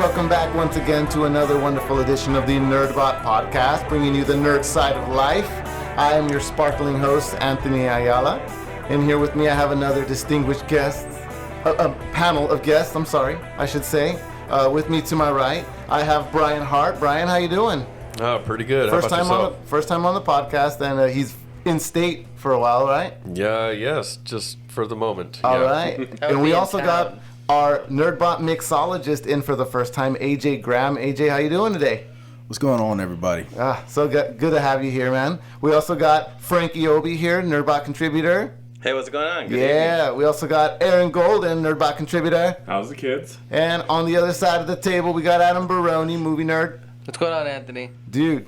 welcome back once again to another wonderful edition of the Nerdbot podcast, bringing you the nerd side of life. I am your sparkling host, Anthony Ayala, and here with me I have another distinguished guest, a panel of guests, I should say. With me to my right, I have Brian Hart. Brian, how you doing? Oh, pretty good. First time on the podcast, and he's in state for a while, right? Yes, just for the moment. All right. And we also got our Nerdbot mixologist in for the first time, Ajay Graham. AJ, how you doing today? What's going on, everybody? So good to have you here, man. We also got Frankie Obe here, Nerdbot contributor. Hey, what's going on? Good evening. We also got Aaron Golden, Nerdbot contributor. How's the kids? And on the other side of the table, we got Adam Baroni, movie nerd. What's going on, Anthony? Dude,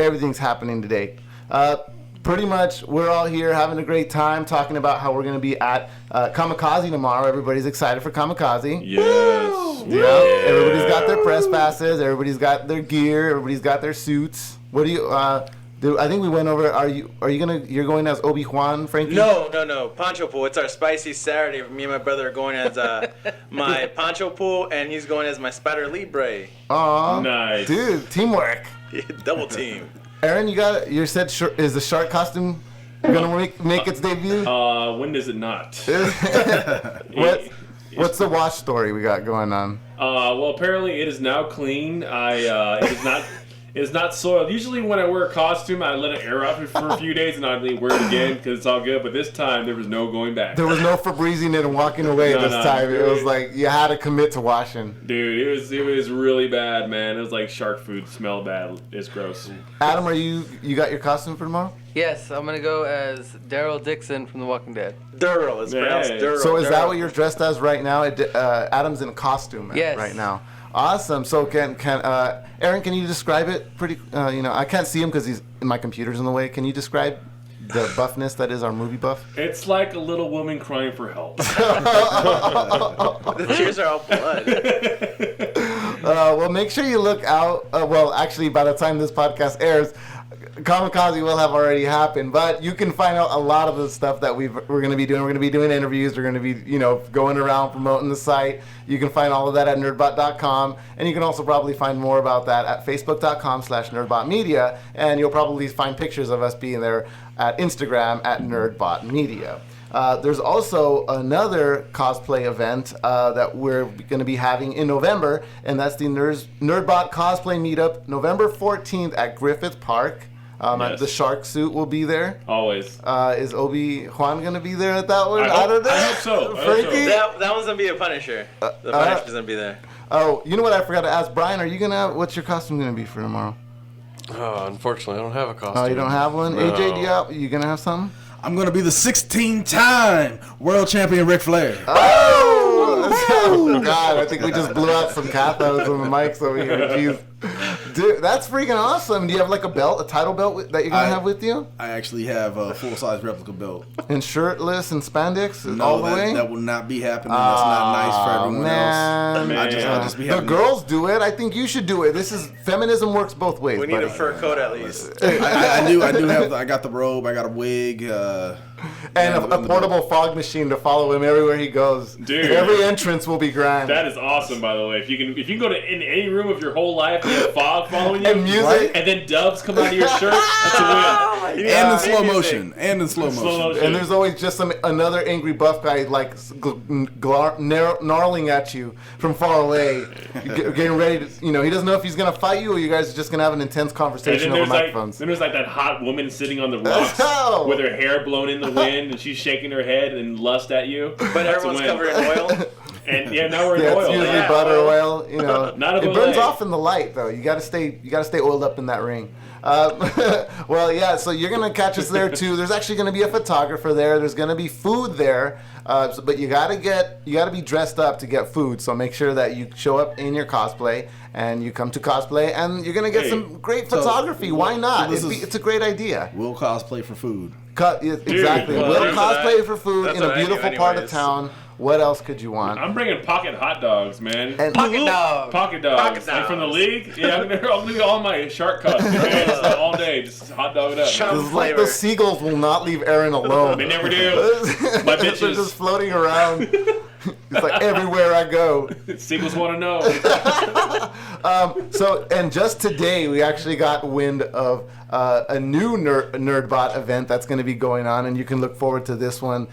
everything's happening today. Pretty much, we're all here having a great time talking about how we're going to be at Comikaze tomorrow. Everybody's excited for Comikaze. Yes. Yeah. Everybody's got their press passes. Everybody's got their gear. Everybody's got their suits. What do you? I think we went over. You're going as Obi-Wan, Frankie? No. Poncho pool. It's our spicy Saturday. Me and my brother are going as my poncho pool, and he's going as my spider libre. Aw, nice, dude. Teamwork. Double team. Aaron, you said is the shark costume gonna make its debut? When does it not? What's the wash story we got going on? Well, apparently it is now clean. It is not soiled. Usually when I wear a costume, I let it air out for a few days and I wear it again because it's all good. But this time, there was no going back. There was no Febrezing it and walking away this time. Dude. It was like you had to commit to washing. Dude, it was really bad, man. It was like shark food. Smelled bad. It's gross. Adam, you got your costume for tomorrow? Yes, I'm going to go as Daryl Dixon from The Walking Dead. Daryl. It's pronounced Daryl. So is that what you're dressed as right now? Adam's in a costume right now. Awesome. So can Aaron, can you describe it pretty? I can't see him because my computer's in the way. Can you describe the buffness that is our movie buff? It's like a little woman crying for help. The tears are all blood. Well, make sure you look out. Actually, by the time this podcast airs, Comikaze will have already happened, but you can find out a lot of the stuff that we're going to be doing. We're going to be doing interviews. We're going to be, going around promoting the site. You can find all of that at nerdbot.com, and you can also probably find more about that at facebook.com/nerdbotmedia, and you'll probably find pictures of us being there at Instagram at nerdbotmedia. There's also another cosplay event that we're going to be having in November, and that's the Nerdbot Cosplay Meetup, November 14th at Griffith Park. Yes. The shark suit will be there. Always. Is Obi-Wan going to be there at that one? I don't know. I hope so. Frankie? That one's going to be a Punisher. The Punisher's going to be there. Oh, you know what I forgot to ask? Brian, what's your costume going to be for tomorrow? Oh, unfortunately, I don't have a costume. Oh, you don't have one? No. AJ, you going to have something? I'm going to be the 16-time world champion Ric Flair. Oh, God, I think we just blew out some cathodes on the mics over here. Jeez. Dude, that's freaking awesome. Do you have like a title belt that you're going to have with you? I actually have a full-size replica belt. And shirtless and spandex all the way? That will not be happening. That's not nice for everyone else. I'll just be the girls do it. I think you should do it. Feminism works both ways. We need a fur coat at least. I do have. I got the robe. I got a wig. And a portable fog machine to follow him everywhere he goes. Dude, every entrance will be grand. That is awesome, by the way. If you can go to in any room of your whole life and you have fog following you, and music, right? And then doves come out of your shirt, that's a win. And in slow motion. And there's always just another angry buff guy like gnarling at you from far away, getting ready to. He doesn't know if he's gonna fight you or you guys are just gonna have an intense conversation over microphones. Then there's like that hot woman sitting on the rocks with her hair blown in the wind and she's shaking her head and lust at you. But everyone's covered in oil. And now we're in oil. It's usually butter oil. Not it burns off in the light though. You gotta stay oiled up in that ring. So you're gonna catch us there too. There's actually gonna be a photographer there. There's gonna be food there, but you gotta be dressed up to get food. So make sure that you show up in your cosplay and you come to cosplay, and you're gonna get some great photography. Why not? It's a great idea. We'll cosplay for food. Exactly. Well, we'll cosplay for food That's in a beautiful part of town. What else could you want? I'm bringing pocket hot dogs, man. And Pocket dogs. Pocket dogs. Like from the league? Yeah, I'm going to do all my shark cuts, man. Just all day. Just hot dog it up. It's like the seagulls will not leave Aaron alone. They never do. My bitches. They're just floating around. It's like everywhere I go. Sequels want to know. So, and just today, we actually got wind of a new Nerdbot event that's going to be going on, and you can look forward to this one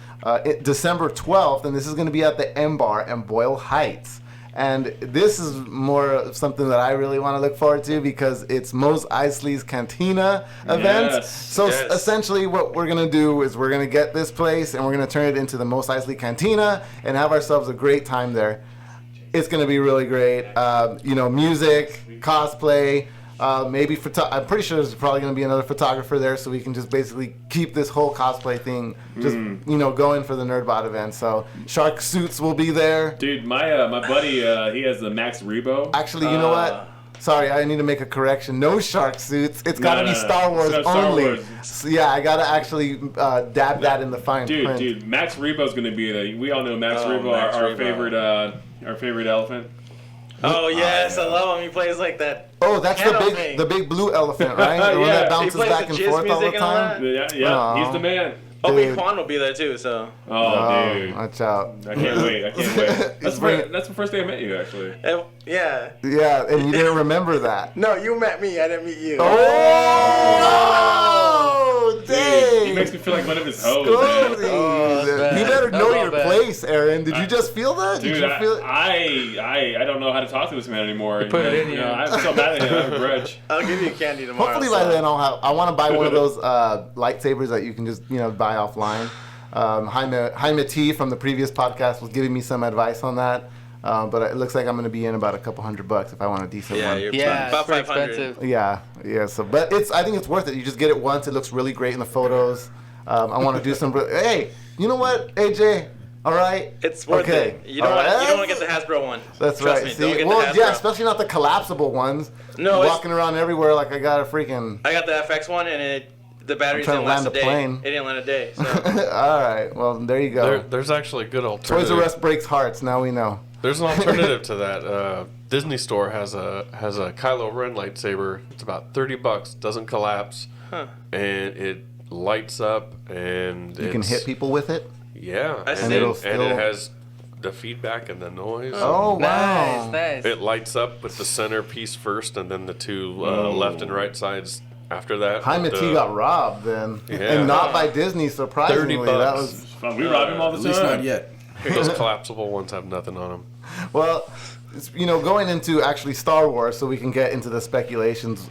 December 12th, and this is going to be at the M Bar in Boyle Heights. And this is more of something that I really want to look forward to because it's Mos Eisley's Cantina event. Yes. So essentially what we're going to do is we're going to get this place and we're going to turn it into the Mos Eisley Cantina and have ourselves a great time there. It's going to be really great. Music, cosplay, maybe I'm pretty sure there's probably going to be another photographer there, so we can just basically keep this whole cosplay thing just going for the Nerdbot event. So Shark Suits will be there. Dude, my buddy, he has the Max Rebo. Actually, you know what? Sorry, I need to make a correction. No Shark Suits. It's got to be Star Wars only. Wars. So, yeah, I got to actually dab that in the fine print. Dude, Max Rebo's going to be there. We all know Max Rebo, Max our Rebo. favorite elephant. Oh yes, I love him. He plays like that. Oh, that's piano the big blue elephant, right? The one that bounces plays back the and jazz forth all the music and all time. that. Yeah, he's the man. Obi Kwan will be there too. So. Oh, dude. Watch out. I can't wait. That's the first day I met you, actually. Yeah. Yeah, and you didn't remember that. No, you met me. I didn't meet you. Oh, dang. He makes me feel like one of his hoes, Scozy. man. You better know your bad. place, Aaron. Did you just feel that? Dude, Did you feel it? I don't know how to talk to this man anymore. put it in you. I'm so mad at him. I have a grudge. I'll give you candy tomorrow. Hopefully by then I want to buy one of those lightsabers that you can just buy offline. Jaime T from the previous podcast was giving me some advice on that. But it looks like I'm going to be in about a couple $100 if I want a decent one. About it's pretty 500. expensive. Yeah. So, but I think it's worth it. You just get it once. It looks really great in the photos. I want to do some. Hey, you know what, AJ? All right. It's worth it. You don't want to get the Hasbro one. That's Trust right. me, See, don't get well, the Hasbro. yeah, especially not the collapsible ones. No, walking around everywhere like I got a freaking. I got the FX one, and the batteries I'm trying didn't to last a land day. a plane. It didn't land a day. So. All right. Well, there you go. There's actually a good Toys alternative. R Us breaks hearts. Now we know. There's an alternative to that. Disney Store has a Kylo Ren lightsaber. It's about $30. Doesn't collapse, and it lights up, and You can hit people with it. Yeah, I and see. it has the feedback and the noise. Oh wow. Nice. It lights up with the center piece first, and then the two left and right sides after that. Jaime T got robbed then, Yeah. and not by Disney. Surprisingly, $30. that was We rob him all the At time. least not yet. Those collapsible ones have nothing on them. well. Going into actually Star Wars, so we can get into the speculations.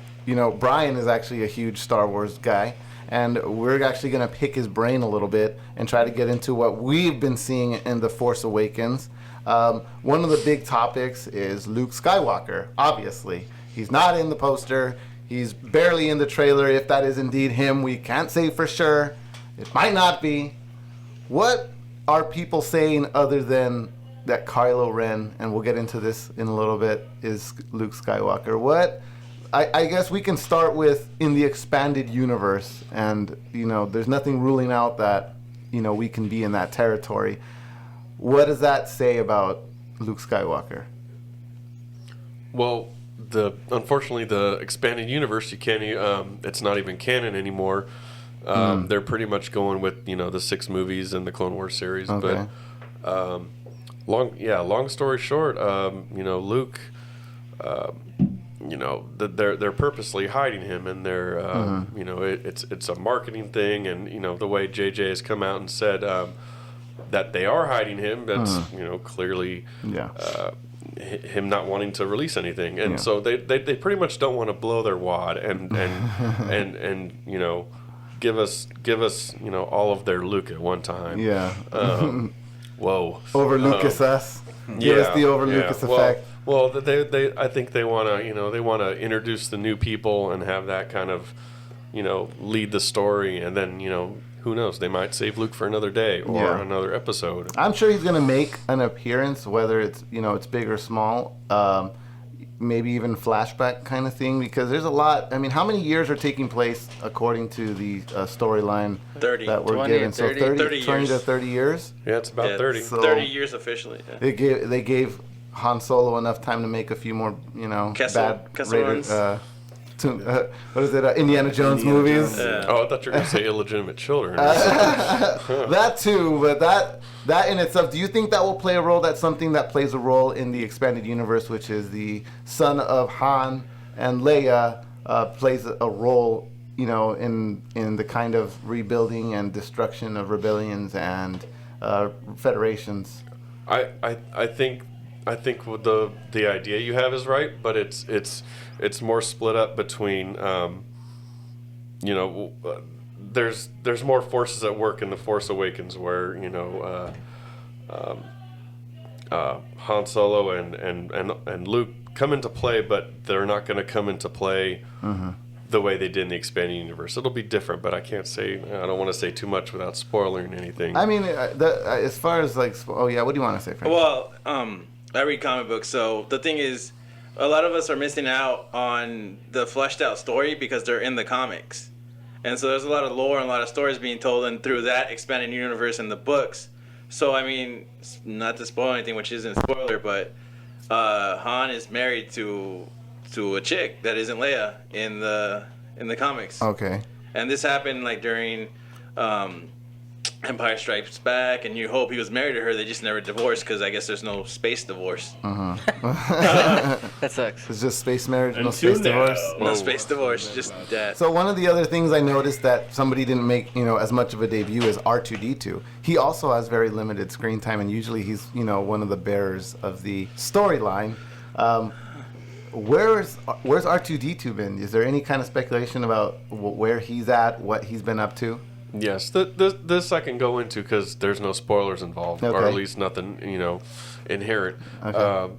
Brian is actually a huge Star Wars guy, and we're actually going to pick his brain a little bit and try to get into what we've been seeing in The Force Awakens. One of the big topics is Luke Skywalker. Obviously, he's not in the poster. He's barely in the trailer. If that is indeed him, we can't say for sure. It might not be. What are people saying other than that Kylo Ren, and we'll get into this in a little bit, is Luke Skywalker? What? I guess we can start with in the expanded universe, and there's nothing ruling out that we can be in that territory. What does that say about Luke Skywalker? Well, unfortunately the expanded universe, you can't. It's not even canon anymore. They're pretty much going with the 6 movies in the Clone Wars series. Okay. But long story short, Luke. They're purposely hiding him, and they're it's a marketing thing, and the way JJ has come out and said that they are hiding him. That's clearly him not wanting to release anything, and so they pretty much don't want to blow their wad and give us all of their Luke at one time. Yeah. Whoa. Over Lucas us. Give us the over Lucas effect. Well, I think they want to introduce the new people and have that kind of, lead the story, and then who knows, they might save Luke for another day or another episode. I'm sure he's gonna make an appearance, whether it's it's big or small, maybe even flashback kind of thing, because there's a lot. I mean, how many years are taking place according to the storyline 30. that we're 20 given? or 30. 30 20 to years. 30 years. Yeah, it's about 30. So 30 years officially. Yeah. They gave Han Solo enough time to make a few more, Kessel bad runs. what is it? Indiana Jones movies. Yeah. Oh, I thought you were going to say illegitimate children. That too, but that in itself, do you think that will play a role? That's something that plays a role in the expanded universe, which is the son of Han and Leia plays a role, in the kind of rebuilding and destruction of rebellions and federations. I think with the idea you have is right, but it's more split up between there's more forces at work in The Force Awakens where Han Solo and Luke come into play, but they're not going to come into play the way they did in the expanded universe. It'll be different, but I don't want to say too much without spoiling anything. I mean, as far as what do you want to say, Frank? Well, I read comic books, so the thing is, a lot of us are missing out on the fleshed out story because they're in the comics. And so there's a lot of lore and a lot of stories being told and through that expanded universe in the books. So, I mean, not to spoil anything, which isn't a spoiler, but Han is married to a chick that isn't Leia in the comics. Okay. And this happened During Empire Strikes Back, and you hope he was married to her. They just never divorced because I guess there's no space divorce. That sucks. It's just space marriage, no Until space now. divorce. No space divorce, just death. So one of the other things I noticed that somebody didn't make, as much of a debut is R2-D2. He also has very limited screen time, and usually he's, one of the bearers of the storyline. Where's R2-D2 been? Is there any kind of speculation about where he's at, what he's been up to? Yes, this I can go into because there's no spoilers involved, or Okay. at least nothing, inherent. Okay.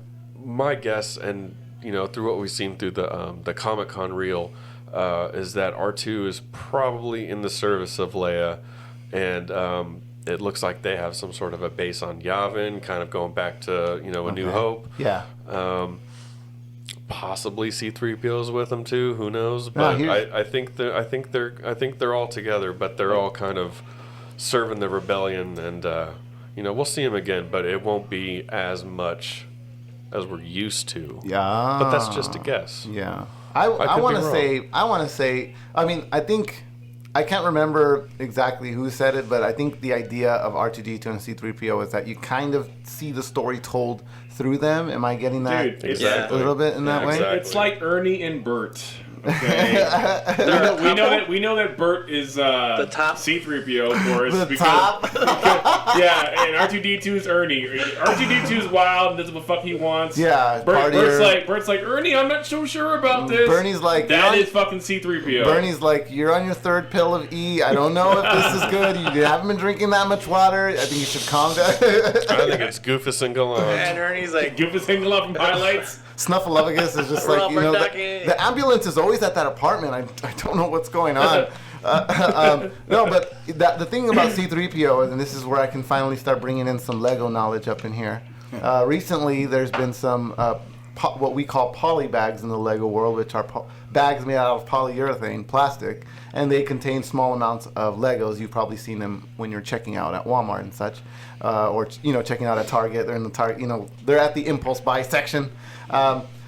My guess, and through what we've seen through the Comic-Con reel, is that R2 is probably in the service of Leia, and it looks like they have some sort of a base on Yavin, kind of going back to A New Hope. Yeah. Possibly C-3PO's with them too. Who knows? But I think they're all together, but they're all kind of serving the rebellion, and we'll see them again, but it won't be as much as we're used to. Yeah. But that's just a guess. Yeah. I could want be to say, I mean, I think, I can't remember exactly who said it, but I think the idea of R2-D2 and C-3PO is that you kind of see the story told through them. Am I getting that Dude, a little bit in that way? exactly. It's like Ernie and Bert. Okay. we know that Bert is The top. C-3PO for us The top. yeah, and R2-D2 is Ernie. R2-D2 is wild and does what the fuck he wants. Yeah, partier. Bert's like Ernie, I'm not so sure about this. Bernie's like, that is fucking C-3PO. Bernie's like, you're on your third pill of E. I don't know if this is good. You haven't been drinking that much water. I think you should calm down. I think it's Goofus and Gallant. And Ernie's like, Give us hanging up from highlights. Snuffleupagus is just like, Rubber ducky. the ambulance is always at that apartment. I don't know what's going on. No, but the thing about C-3PO, and this is where I can finally start bringing in some Lego knowledge up in here. Recently, there's been some what we call poly bags in the Lego world, which are bags made out of polyurethane, plastic, and they contain small amounts of Legos. You've probably seen them when you're checking out at Walmart and such, or checking out at Target. They're in the Target, they're at the impulse buy section.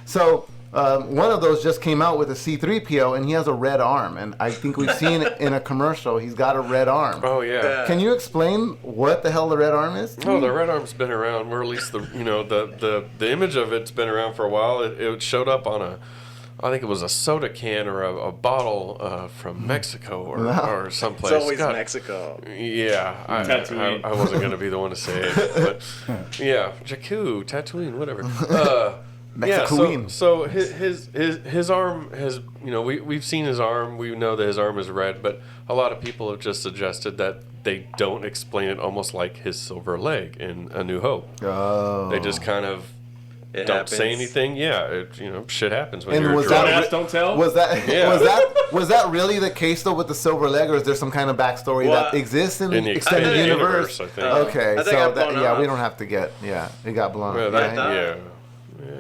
So one of those just came out with a C-3PO, and he has a red arm, and I think we've seen in a commercial he's got a red arm. Oh yeah. Can you explain what the hell the red arm is? Oh, the red arm's been around, or at least the image of it's been around for a while. It showed up on I think it was a soda can or a bottle from Mexico or someplace. it's always Mexico. Yeah, Tatooine. I wasn't gonna be the one to say it, but yeah, Jakku, Tatooine, whatever. Mexicoine. Yeah, so his arm has, we've seen his arm. We know that his arm is red, but a lot of people have just suggested that they don't explain it, almost like his silver leg in A New Hope. Oh. They just kind of It don't happens. say anything. Yeah, shit happens when And you're was drunk. that- Don't ask, don't tell. Was that Yeah. was that really the case though with the silver leg, or is there some kind of backstory that Well, exists in in the the extended extended universe? universe, I think. Okay, I think so it got blown yeah, we off. don't have to get it got blown. Yeah, right? yeah.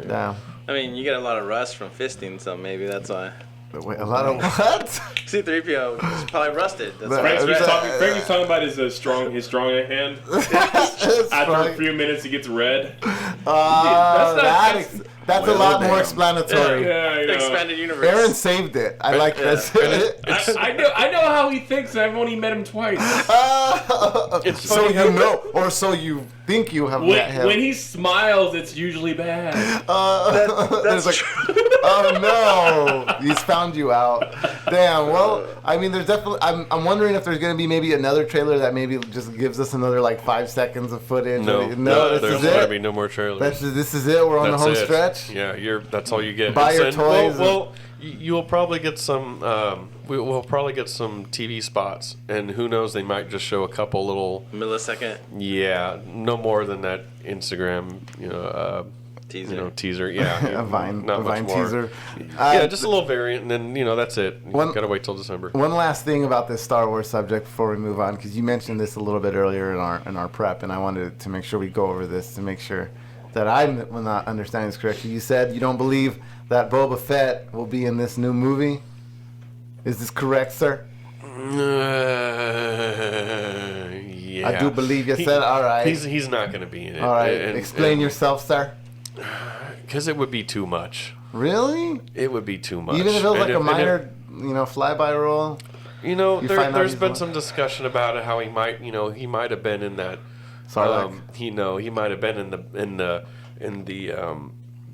Yeah. I mean, you get a lot of rust from fisting, so maybe that's why. Wait, a lot of what? C-3PO is probably rusted. That's why Frank's it's red. Frankie's talking about his strong hand. It's After a fine. few minutes, he gets red. That That's a lot more explanatory. Yeah, I know. Expanded universe. Aaron saved it. I like this. I know how he thinks. I've only met him twice. It's so funny how you know, or so you think you have met him. When he smiles, it's usually bad. That's true. Oh no, he's found you out. Damn. Well, I mean, there's definitely. I'm wondering if there's going to be maybe another trailer that maybe just gives us another like 5 seconds of footage. No, this there's is going to it. be no more trailers. This is it. We're on the home stretch. Yeah, that's all you get. Buy your toys. Well, you'll probably get some. We'll probably get some TV spots, and who knows? They might just show a couple little millisecond. Yeah, no more than that Instagram. Teaser. Teaser. Yeah, a Vine much more. teaser. Yeah, just a little variant, and then that's it. Gotta wait till December. One last thing about this Star Wars subject before we move on, because you mentioned this a little bit earlier in our prep, and I wanted to make sure we go over this to make sure that I'm not understanding this correctly. You said you don't believe that Boba Fett will be in this new movie. Is this correct, sir? Yeah. I do believe you said. All right. He's not going to be in it. All right. Explain yourself, sir. Because it would be too much. Really? It would be too much. Even if it was like a minor, flyby role. There's been some discussion about it. How he might have been in that. Sarlacc. He might have been in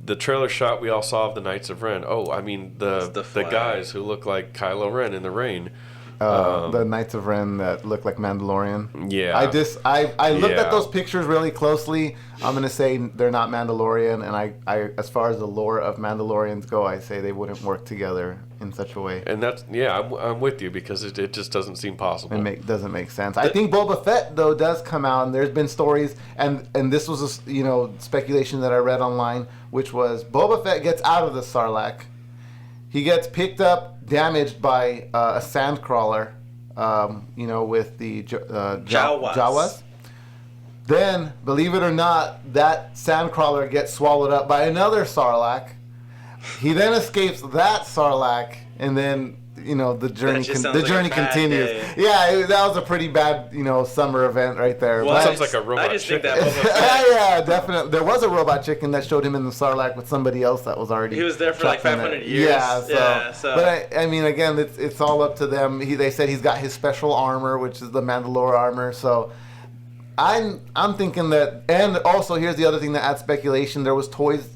the trailer shot we all saw of the Knights of Ren. Oh, I mean the guys who look like Kylo Ren in the rain. The Knights of Ren that look like Mandalorian. Yeah. I looked at those pictures really closely. I'm gonna say they're not Mandalorian, and I as far as the lore of Mandalorians go, I say they wouldn't work together in such a way. And I'm with you because it just doesn't seem possible. It doesn't make sense. I think Boba Fett though does come out, and there's been stories, and this was speculation that I read online, which was Boba Fett gets out of the Sarlacc. He gets picked up, damaged by a sand crawler, with the Jawas. Then, believe it or not, that sand crawler gets swallowed up by another Sarlacc. He then escapes that Sarlacc, and then the journey continues. Yeah, that was a pretty bad summer event right there. Well, that sounds like a robot. I just chicken. think that yeah, definitely. There was a robot chicken that showed him in the Sarlacc with somebody else that was already. He was there for like 500 years. Yeah, so. But I mean, again, it's all up to them. They said he's got his special armor, which is the Mandalore armor. So I'm thinking that, and also here's the other thing that adds speculation. There was toys,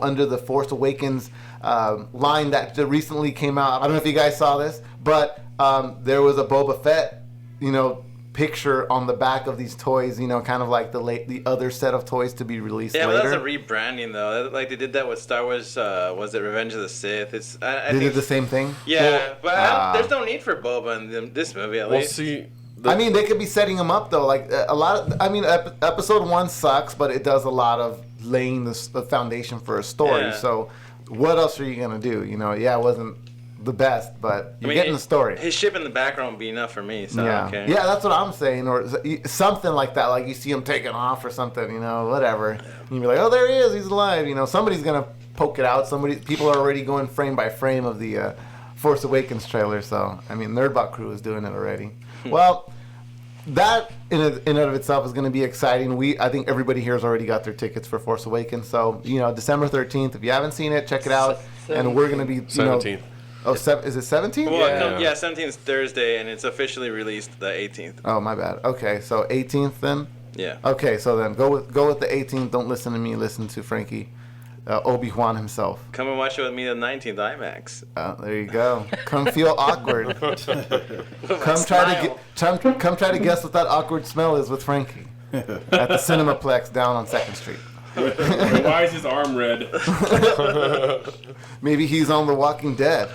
under the Force Awakens line that recently came out. I don't know if you guys saw this, but there was a Boba Fett, picture on the back of these toys. Kind of like the other set of toys to be released later. Yeah, but that's a rebranding though. Like they did that with Star Wars. Was it Revenge of the Sith? They did the same thing. Yeah, but there's no need for Boba in this movie at least. See. I mean, they could be setting him up though. Like a lot of, episode 1 sucks, but it does a lot of laying the foundation for a story. Yeah. So, what else are you gonna do? It wasn't the best, but you're getting the story. His ship in the background would be enough for me. So yeah, okay. Yeah, that's what I'm saying, or something like that. Like you see him taking off or something, whatever. And you'd be like, oh, there he is, he's alive. Somebody's gonna poke it out. People are already going frame by frame of the Force Awakens trailer. So, I mean, Nerdbot crew is doing it already. Well, that in and of itself is going to be exciting. I think everybody here has already got their tickets for Force Awakens. So, December 13th. If you haven't seen it, check it out. And we're going to be 17th. Is it 17th? Well, yeah, 17th is Thursday, and it's officially released the 18th. Oh, my bad. Okay, so 18th then. Yeah. Okay, so then go with the 18th. Don't listen to me. Listen to Frankie. Obi-Wan himself. Come and watch it with me the 19th IMAX. There you go. Come feel awkward. Come try to guess what that awkward smell is with Frankie at the Cinemaplex down on 2nd Street. Why is his arm red? Maybe he's on The Walking Dead.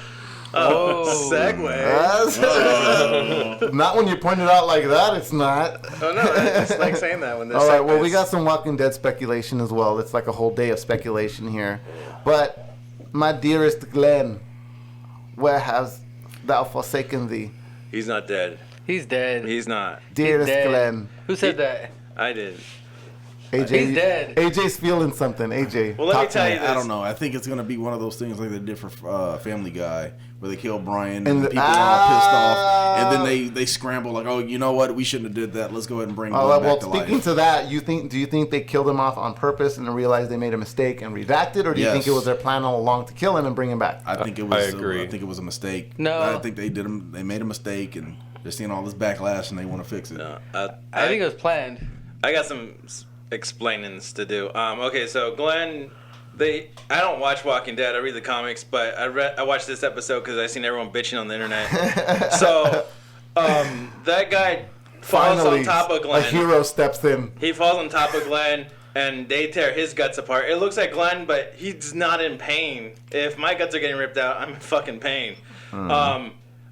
Oh, segue. Not when you point it out like that, it's not. Oh, no, I just like saying that when there's all right, well, we got some Walking Dead speculation as well. It's like a whole day of speculation here. But, my dearest Glenn, where has thou forsaken thee? He's not dead. He's dead. He's not. Dearest He's dead. Glenn. Who said that? I did. AJ, He's dead. AJ's feeling something. AJ, Well, let me talk to tell you this. I don't know. I think it's gonna be one of those things like they did for Family Guy, where they kill Brian And and people are all pissed off, and then they scramble like, oh, you know what? We shouldn't have did that. Let's go ahead and bring Glenn back to speaking life. to that, do you think they killed him off on purpose and then realized they made a mistake and redacted, or do you think it Yes. was their plan all along to kill him and bring him back? I think it was. I agree. I think it was a mistake. No. I think they made a mistake, and they're seeing all this backlash, and they want to fix it. No, I think it was planned. I got some explainings to do. Okay, so Glenn, I don't watch Walking Dead. I read the comics, but I watched this episode because I seen everyone bitching on the internet. So that guy falls Finally, on top of a Glenn. hero steps in. He falls on top of Glenn, and they tear his guts apart. It looks like Glenn, but he's not in pain. If my guts are getting ripped out, I'm in fucking pain.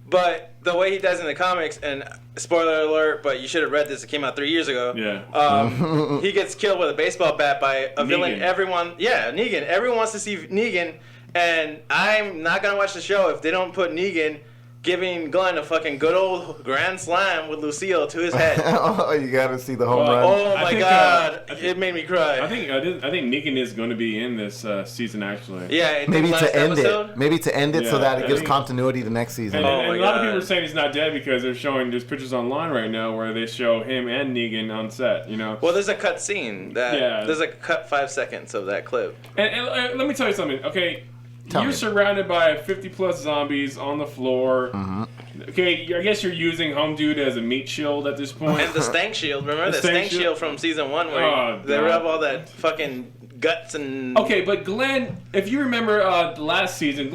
But the way he does in the comics, and spoiler alert, but you should have read this. It came out 3 years ago. Yeah. He gets killed with a baseball bat by a villain. Negan. Negan. Everyone wants to see Negan, and I'm not gonna watch the show if they don't put Negan giving Glenn a fucking good old grand slam with Lucille to his head. Oh, you got to see the home Well, run. Oh I my think, god, I think- it made me cry. I think Negan is going to be in this season actually. yeah, I think Maybe last to end episode. it. Maybe to end it so Yeah, that it I gives think- continuity to next season. And, Oh and my a lot of God. people are saying he's not dead because they're showing there's pictures online right now where they show him and Negan on set. You know. Well, there's a cut scene that Yeah. there's a cut 5 seconds of that clip. And let me tell you something. Okay, Tell you're me. surrounded by 50+ zombies on the floor. Mm-hmm. Okay, I guess you're using Home Dude as a meat shield at this point. And the stank shield. Remember The the stank stank shield? shield from season 1 where Oh, they God. rub all that fucking guts and. Okay, but Glenn, if you remember the last season,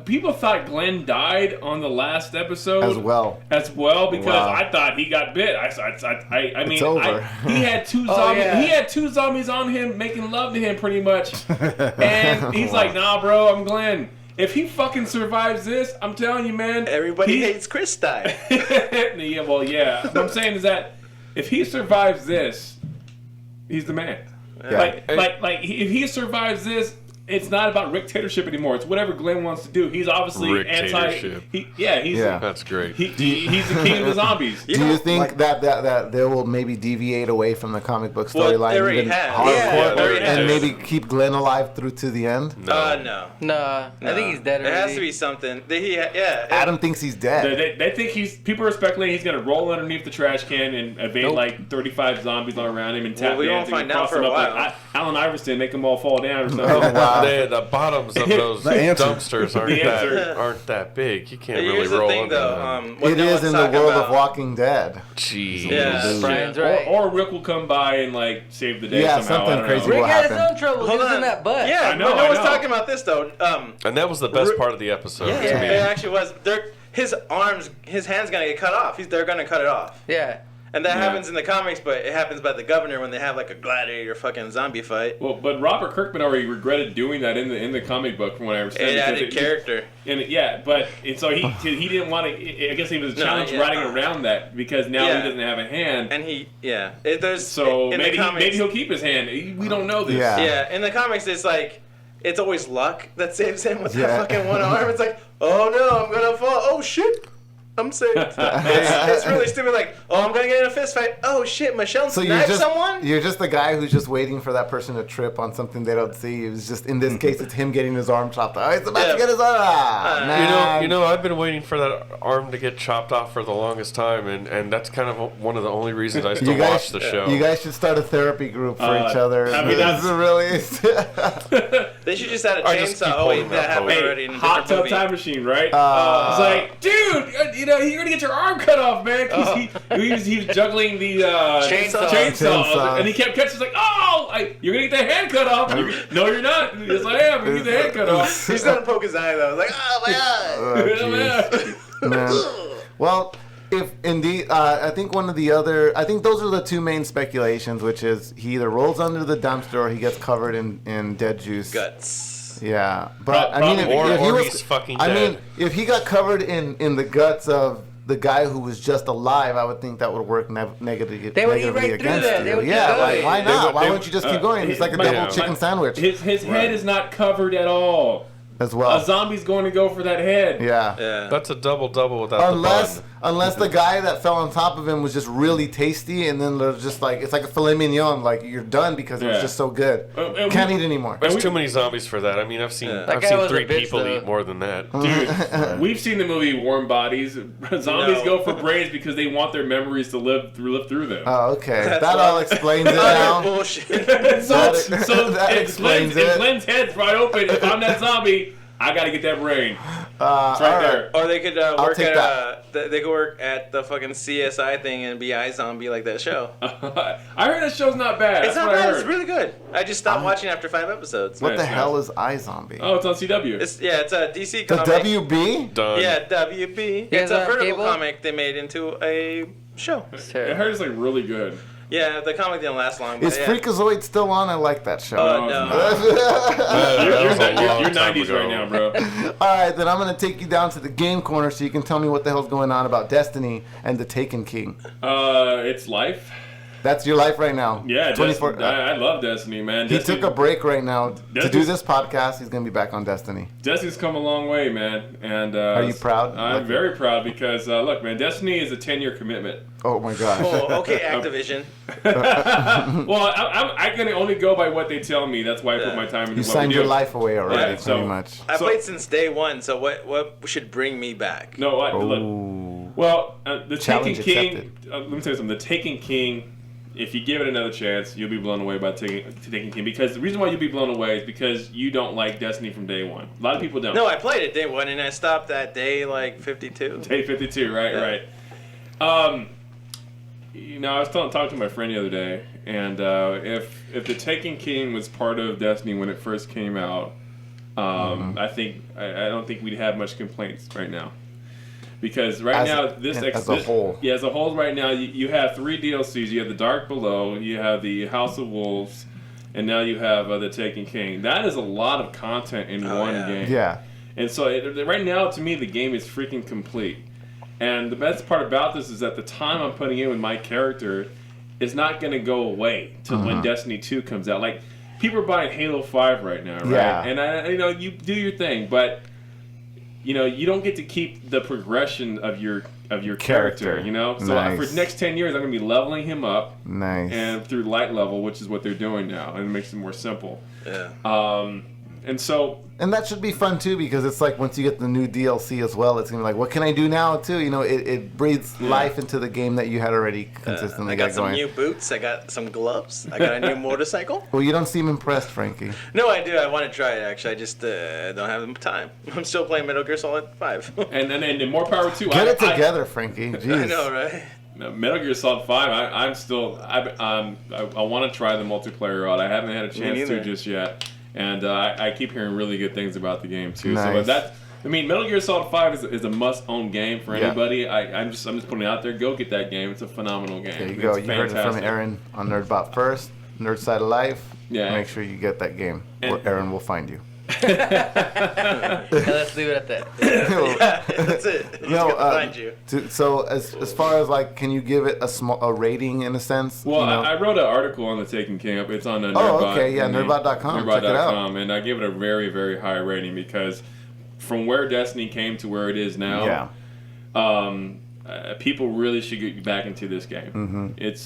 people thought Glenn died on the last episode As well. because Wow. I thought he got bit. I mean, It's over. he had two Oh, zombies. yeah. He had two zombies on him, making love to him pretty much. And he's like, "Nah, bro, I'm Glenn. If he fucking survives this, I'm telling you, man. Everybody he- hates Chris Stein. yeah, well, yeah. What I'm saying is that if he survives this, he's the man. Yeah. Like if he survives this, it's not about dictatorship anymore. It's whatever Glenn wants to do. He's obviously anti. Dictatorship. Yeah. That's great. He's the king of the zombies. Do you think that they will maybe deviate away from the comic book Well, storyline they already even have. hardcore, Yeah, they already and have. maybe keep Glenn alive through to the end? No. Nah, I think he's dead It already. has to be something. Yeah. Adam thinks he's dead. They think people are speculating he's gonna roll underneath the trash can and evade Nope. like 35 zombies all around him and tap Well, we won't dancing and find out cross for them a up like while. Allen Iverson, make them all fall down or something. Oh, wow. The bottoms of those The answer. dumpsters aren't that big. You can't really Here's the roll thing, under though. them. What It no is one's in the talking world about. of Walking Dead. Jeez. Yeah. Brian's right. Or Rick will come by and like save the day Yeah, somehow. something I don't crazy know. Rick will had his happen. own trouble. He Hold was on. in that butt. Yeah, I know, but no I one's know. talking about this though. And that was the best part of the episode Yeah, to me. it actually was. His hand's gonna get cut off. They're gonna cut it off. Yeah. And that Yeah. happens in the comics, but it happens by the governor when they have like a gladiator fucking zombie fight. Well, but Robert Kirkman already regretted doing that in the comic book, from what I understand. It because added character. So he didn't want to. I guess he was No, challenged yeah. riding around that because now Yeah. he doesn't have a hand. And there's So in maybe the comics, he'll keep his hand. We don't know this. Yeah. Yeah, in the comics, it's like it's always luck that saves him with Yeah. that fucking one arm. It's like, oh no, I'm gonna fall. Oh shit, I'm saved. it's really stupid. Like, oh, I'm gonna get in a fist fight. Oh shit, Michelle So sniped someone. you're just the guy who's just waiting for that person to trip on something they don't see. It's just in this case, it's him getting his arm chopped off. Oh, he's about Yeah. to get his arm. Man. You know, I've been waiting for that arm to get chopped off for the longest time, and that's kind of one of the only reasons I still watch the show. You guys should start a therapy group for each other. I mean, This is really. They should just add a I just keep chainsaw. Oh wait, pulling that that happened boat. already in a Hot different tub movie. time machine, right? It's like, dude, you're gonna get your arm cut off, man. 'Cause he was juggling the Chainsaw. Chainsaw. and he kept catching. He's like, oh, you're gonna get the hand cut off. No, you're not. Yes, I am. You're gonna get the hand cut off. He's gonna poke his eye though. Like, oh my god. Oh, jeez. Man. Well, if indeed, I think I think those are the two main speculations, which is he either rolls under the dumpster or he gets covered in dead juice. Guts. Yeah, but I mean, Or if he was, he's fucking I mean, dead. if he got covered in the guts of the guy who was just alive, I would think that would work negatively They would eat negatively right through against that. you. They would keep Yeah, going. like why not? would- Why they wouldn't you just keep going? It's like a but- double yeah. chicken sandwich. His head is not covered at all. as well. A zombie's going to go for that head. Yeah. That's a double without the bun. Unless the guy that fell on top of him was just really tasty, and then there's just like it's like a filet mignon, like you're done because it was just so good. Can't eat anymore. There's too many zombies for that. I mean, I've seen That guy was 3 a bitch, people though. eat more than that. Dude, we've seen the movie Warm Bodies. Zombies go for brains because they want their memories to live through them. Oh, okay. That's That all explains it now. Bullshit. so that it explains blends, it. Glenn's head's right open. If I'm that zombie, I gotta get that brain. It's right there. Or they could work take at they could work at the fucking CSI thing and be iZombie like that show. I heard that show's not bad. It's That's not what I bad. heard. It's really good. I just stopped watching after 5 episodes. What the Nice, hell nice. is iZombie? Oh, it's on CW. It's a DC The comic. WB? Done. Yeah, WB. Yeah, It's is a that vertical cable? comic they made into a show. It's I terrible. heard it's like really good. Yeah, the comic didn't last long. But Is yeah. Freakazoid still on? I like that show. No. You're 90s right now, bro. All right, then I'm going to take you down to the game corner so you can tell me what the hell's going on about Destiny and the Taken King. It's life. That's your life right now. Yeah, 24. I love Destiny, man. He Destiny, took a break right now to do Destiny's- this podcast. He's going to be back on Destiny. Destiny's come a long way, man. And Are you proud? I'm very proud because look, man, Destiny is a 10-year commitment. Oh my gosh. Oh, okay, Activision. Well, I can only go by what they tell me. That's why I put my time into You what signed we your do. life away already, Yeah, pretty so- much. I So- played since day one, so what should bring me back? No, look. Ooh. Well, the Taken Challenge King. Let me tell you something. The Taken King. If you give it another chance, you'll be blown away by Taken King. Because the reason why you'll be blown away is because you don't like Destiny from day one. A lot of people don't. No, I played it day one, and I stopped at day like 52. Day 52, right, Yeah. right. I was talking to my friend the other day, and if the Taken King was part of Destiny when it first came out, I don't think we'd have much complaints right now. Because as a whole. Yeah, as a whole right now, you have 3 DLCs. You have the Dark Below, you have the House of Wolves, and now you have the Taken King. That is a lot of content in one game. Yeah. And so right now, to me, the game is freaking complete. And the best part about this is that the time I'm putting in with my character is not going to go away till when Destiny 2 comes out. Like, people are buying Halo 5 right now, right? Yeah. And you do your thing, but you don't get to keep the progression of your character. So Nice. for the next 10 years, I'm going to be leveling him up Nice. and through light level, which is what they're doing now, and it makes it more simple. Yeah. And so And that should be fun too, because it's like once you get the new DLC as well, it's gonna be like, what can I do now too? It breathes life into the game that you had already consistently I got some going. new boots. I got some gloves. I got a new motorcycle. Well, you don't seem impressed, Frankie. No, I do. I want to try it. Actually, I just don't have the time. I'm still playing Metal Gear Solid 5. and more power too. Get it together, Frankie. Jeez. I know, right? Metal Gear Solid 5. I want to try the multiplayer route. I haven't had a chance to neither. just yet, and I keep hearing really good things about the game too. Nice. So Metal Gear Solid 5 is a must-own game for Yeah. anybody. I'm just putting it out there. Go get that game. It's a phenomenal game. There you go. It's You heard it from fantastic. Aaron on Nerdbot first. Nerd Side of Life. Yeah. Make sure you get that game, or And- Aaron will find you. Yeah, let's leave it at that. That's it. He's No, gonna find you. So as far as like, can you give it a rating in a sense? Well, You know? I wrote an article on the Taken King. It's on Nerdbot. Oh, okay, yeah, Nerdbot.com. Check it out. Nerdbot.com, and I give it a very, very high rating because from where Destiny came to where it is now, people really should get back into this game. Mm-hmm. It's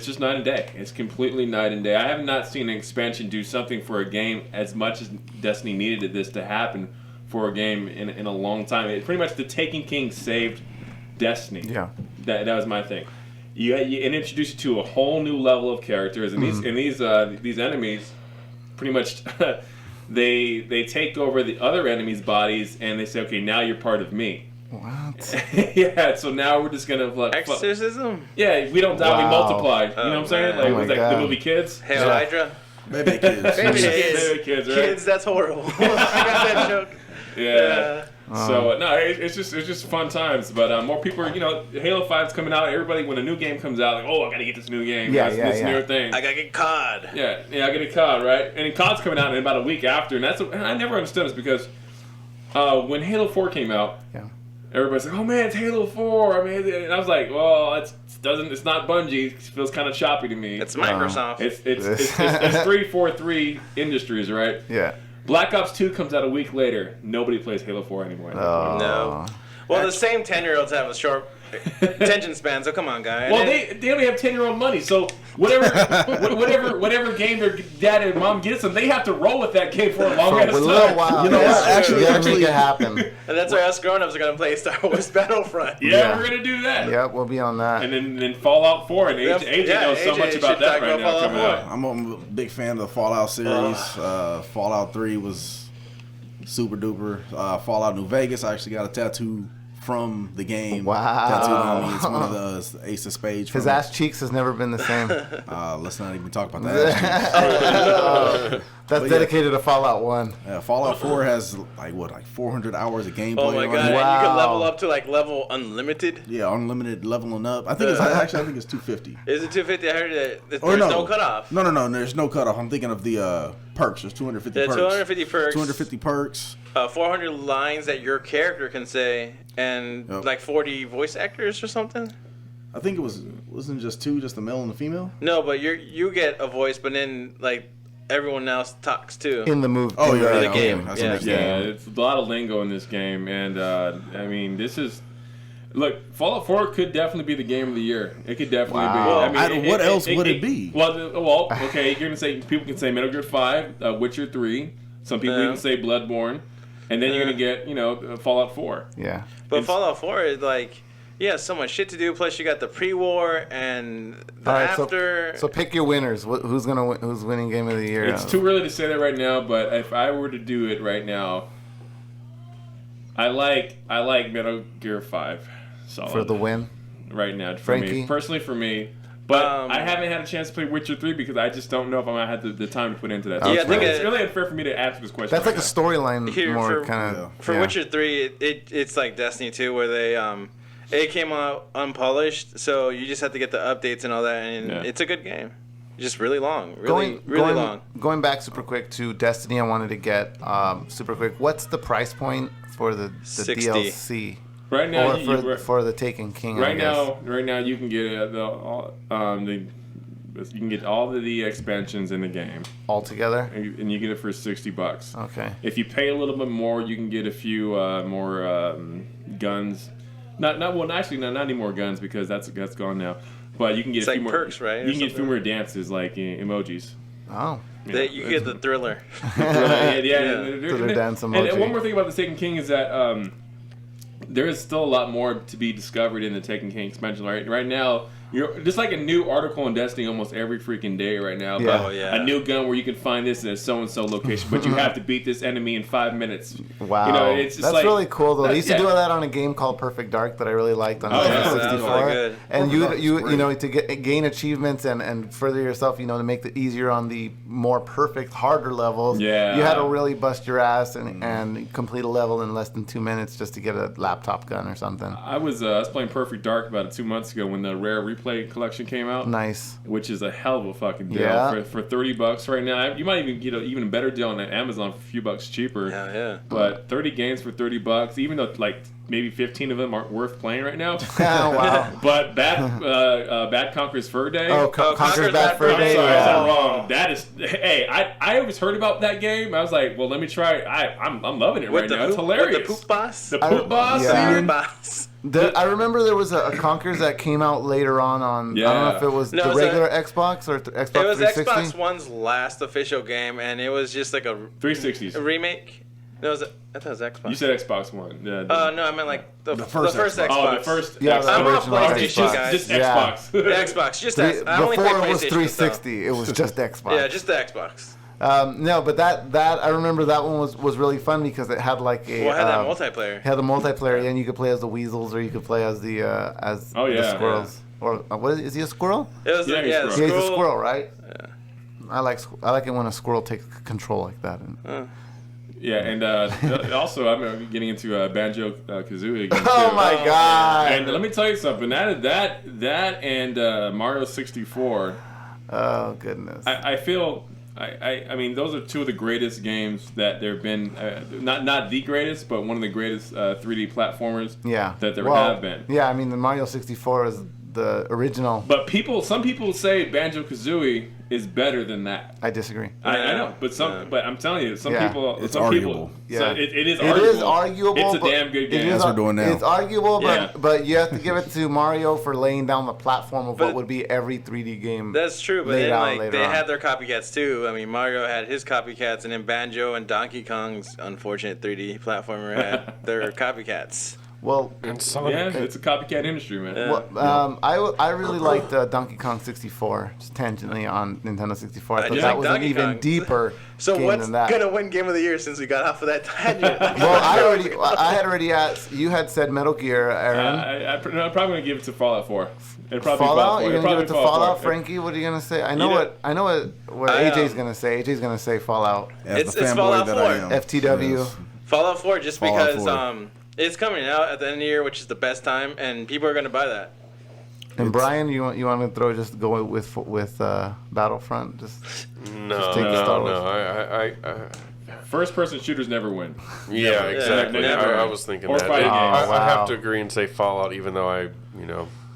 just night and day. It's completely night and day. I have not seen an expansion do something for a game as much as Destiny needed this to happen for a game in a long time. It pretty much the Taken King saved Destiny. Yeah. That was my thing. It introduced you to a whole new level of characters, and these enemies, pretty much, they take over the other enemies' bodies, and they say, okay, now you're part of me. What? Yeah, so now we're just gonna Exorcism? Yeah, we don't die, we Wow. multiply. You know what I'm saying? man. Like, Oh my was that God. the movie Kids? Hail Yeah. Hydra? Baby kids. Baby kids. Baby Kids, right? Kids, that's horrible. I got that joke. Yeah. So no, it's just fun times. But more people are, Halo 5's coming out. Everybody, when a new game comes out, like, oh, I gotta get this new game. Yeah, this yeah. new thing. I gotta get COD. Yeah, I get a COD, right? And COD's coming out in about a week after, and I never understood this because when Halo 4 came out, Yeah. everybody's like, "Oh man, it's Halo 4." I mean, and I was like, "Well, it's not Bungie. It feels kind of choppy to me." It's Microsoft. It's 343 Industries, right? Yeah. Black Ops 2 comes out a week later. Nobody plays Halo 4 anymore. No. Well, the same 10-year-olds have a short attention span, so come on, guy. Well, they only have 10-year-old money, so whatever game their dad and mom gets them, they have to roll with that game for a long ass For a time. little while. You know what? Actually, Actually- make it happen. And that's why us grown-ups are going to play Star Wars Battlefront. Yeah, we're gonna do that. Yeah, we'll be on that. And then Fallout 4, and AJ knows so AJ much about should that talk right about now Fallout coming 4. out. I'm a big fan of the Fallout series. Fallout 3 was super duper. Fallout New Vegas, I actually got a tattoo from the game. Wow. Tattooed on me. It's one of the Ace of Spades. His ass cheeks has never been the same. Let's not even talk about that. That's dedicated to Fallout 1. Fallout 4 has like 400 hours of gameplay. Oh my on god! it. And you Wow. can level up to like level unlimited. Yeah, unlimited leveling up. I think it's actually I think it's 250. Is it 250? I heard that there's Or no cutoff. No. There's no cutoff. I'm thinking of the perks. There's 250 Yeah, perks. 250 perks. 250 perks. 400 lines that your character can say, and Yep. like 40 voice actors or something. I think wasn't just two, just the male and the female. No, but you get a voice, but then like everyone else talks too. In the movie. Oh, in yeah, the yeah, game. okay. That's Yeah. the next Yeah, game. it's a lot of lingo in this game, and I mean, this is. Look, Fallout 4 could definitely be the game of the year. It could definitely Wow. be. I mean, What else would it be? Well, okay, you're gonna say people can say Metal Gear 5, Witcher 3. Some people even say Bloodborne, and then you're gonna get Fallout 4. Yeah. But Fallout 4 is like, yeah, so much shit to do. Plus, you got the pre-war and the All right, after. so pick your winners. Who's winning game of the year? It's too early to say that right now, but if I were to do it right now, I like Metal Gear 5 solid for the win. right now. For Frankie? me, personally, for me. But Um, I haven't had a chance to play Witcher 3 because I just don't know if I'm gonna have the time to put into that. Yeah, I think it's really unfair for me to answer this question. That's right like a now. storyline Here, more for- kind of. For Witcher 3, it's like Destiny 2, where they it came out unpolished, so you just have to get the updates and all that, and Yeah. it's a good game. Just really long, really long. Going back super quick to Destiny, I wanted to get super quick. What's the price point for the 60. DLC? Right now, Or for the Taken King. I guess. right now you can get you can get all of the expansions in the game, All together. and you get it for $60. Okay. If you pay a little bit more, you can get a few more guns. Not any more guns because that's gone now. But you can get It's a few like more perks, right, or You can get a few something? more dances like emojis. Oh. You get the thriller. Thriller dance emoji. And one more thing about the Taken King is that there is still a lot more to be discovered in the Taken King expansion. Right now, you're just like a new article in Destiny almost every freaking day right now. Yeah. About Oh, yeah. a new gun where you can find this in a so-and-so location, but you have to beat this enemy in 5 minutes. Wow. It's just That's like, really cool though. They used to yeah. do that on a game called Perfect Dark that I really liked on Oh, yeah. Nintendo That's 64. really good. And Perfect Dark you is you know great. to gain achievements and further yourself, to make it easier on the more perfect, harder levels. Yeah. You had to really bust your ass and complete a level in less than 2 minutes just to get a laptop gun or something. I was playing Perfect Dark about 2 months ago when the Rare Replay collection came out. Nice. Which is a hell of a fucking deal Yeah. for $30 right now. You might even get an even better deal on Amazon for a few bucks cheaper. Yeah. But 30 games for $30, even though like maybe 15 of them aren't worth playing right now. Oh, wow. But Bad Conquerors Fur Day. Oh, Conquer's Conquer's Bad Bad Fur Fur I'm Day. sorry, Yeah. is that wrong? That is, hey, I always heard about that game. I was like, well, let me try it. I'm loving it right now. It's hilarious. With the poop boss? The poop boss. yeah. dude. boss. I remember there was a Conquerors that came out later on. I don't know Yeah. if it was No, the it was regular Xbox or Xbox It was 360. Xbox One's last official game, and it was just like a 360s. remake. No, I thought it was Xbox. You said Xbox One. Yeah, No, I meant like the first first Xbox. Xbox. Oh, the first. Yeah, Xbox. the I'm on original PlayStation, Xbox. guys. Just Yeah. Xbox. The Xbox, just I only play Before it was PlayStation, 360, it was just Xbox. So. Yeah, just the Xbox. No, but that I remember that one was really fun because it had like a. Well, I had that multiplayer. Had the multiplayer, and you could play as the weasels or you could play as the Oh, the yeah. squirrels. Or what is he a squirrel? It was Yeah, he's yeah, a the squirrel. Yeah, he's a scroll. squirrel, right? Yeah. I like it when a squirrel takes control like that. Yeah, and also I'm getting into Banjo Kazooie again. Oh too. my god! And let me tell you something. That and Mario 64. Oh goodness! I feel. I mean, those are two of the greatest games that there have been. Not the greatest, but one of the greatest 3D platformers. Yeah. That there have been. Yeah, I mean the Mario 64 is the original. But some people say Banjo Kazooie is better than that. I disagree. I know, but but I'm telling you, some people, It's some arguable. people, Yeah. so it is It arguable. is arguable. It's a but damn good game. it is That's what we're doing now. It's arguable, Yeah. but you have to give it to Mario for laying down the platform of But- what would be every 3D game. That's true, but laid then out like later they on. had their copycats too. I mean, Mario had his copycats, and then Banjo and Donkey Kong's unfortunate 3D platformer had their copycats. Well, And Sonic. Yeah, it's a copycat industry, man. Yeah. I really liked Donkey Kong 64, just tangentially on Nintendo 64. I thought just that like was an Donkey even Kong. deeper So game what's than that. gonna win Game of the Year since we got off of that tangent? Well, I had already asked. You had said Metal Gear, Aaron. I'm probably gonna give it to Fallout 4. It'd probably be Fallout? You're It'd gonna give it to probably Fallout, 4. Frankie? What are you gonna say? I You know know- what I, AJ's gonna say. AJ's gonna say Fallout. As It's the fanboy Fallout that 4. I am. FTW. Yes. Fallout 4, just Fallout because 4. it's coming out at the end of the year, which is the best time, and people are gonna buy that. And Brian, you want to throw just go with Battlefront? Just No, take the Star no, Wars. I First-person shooters never win. yeah, exactly. never. I was thinking Or that. fighting I games. I Wow. have to agree and say Fallout, even though I,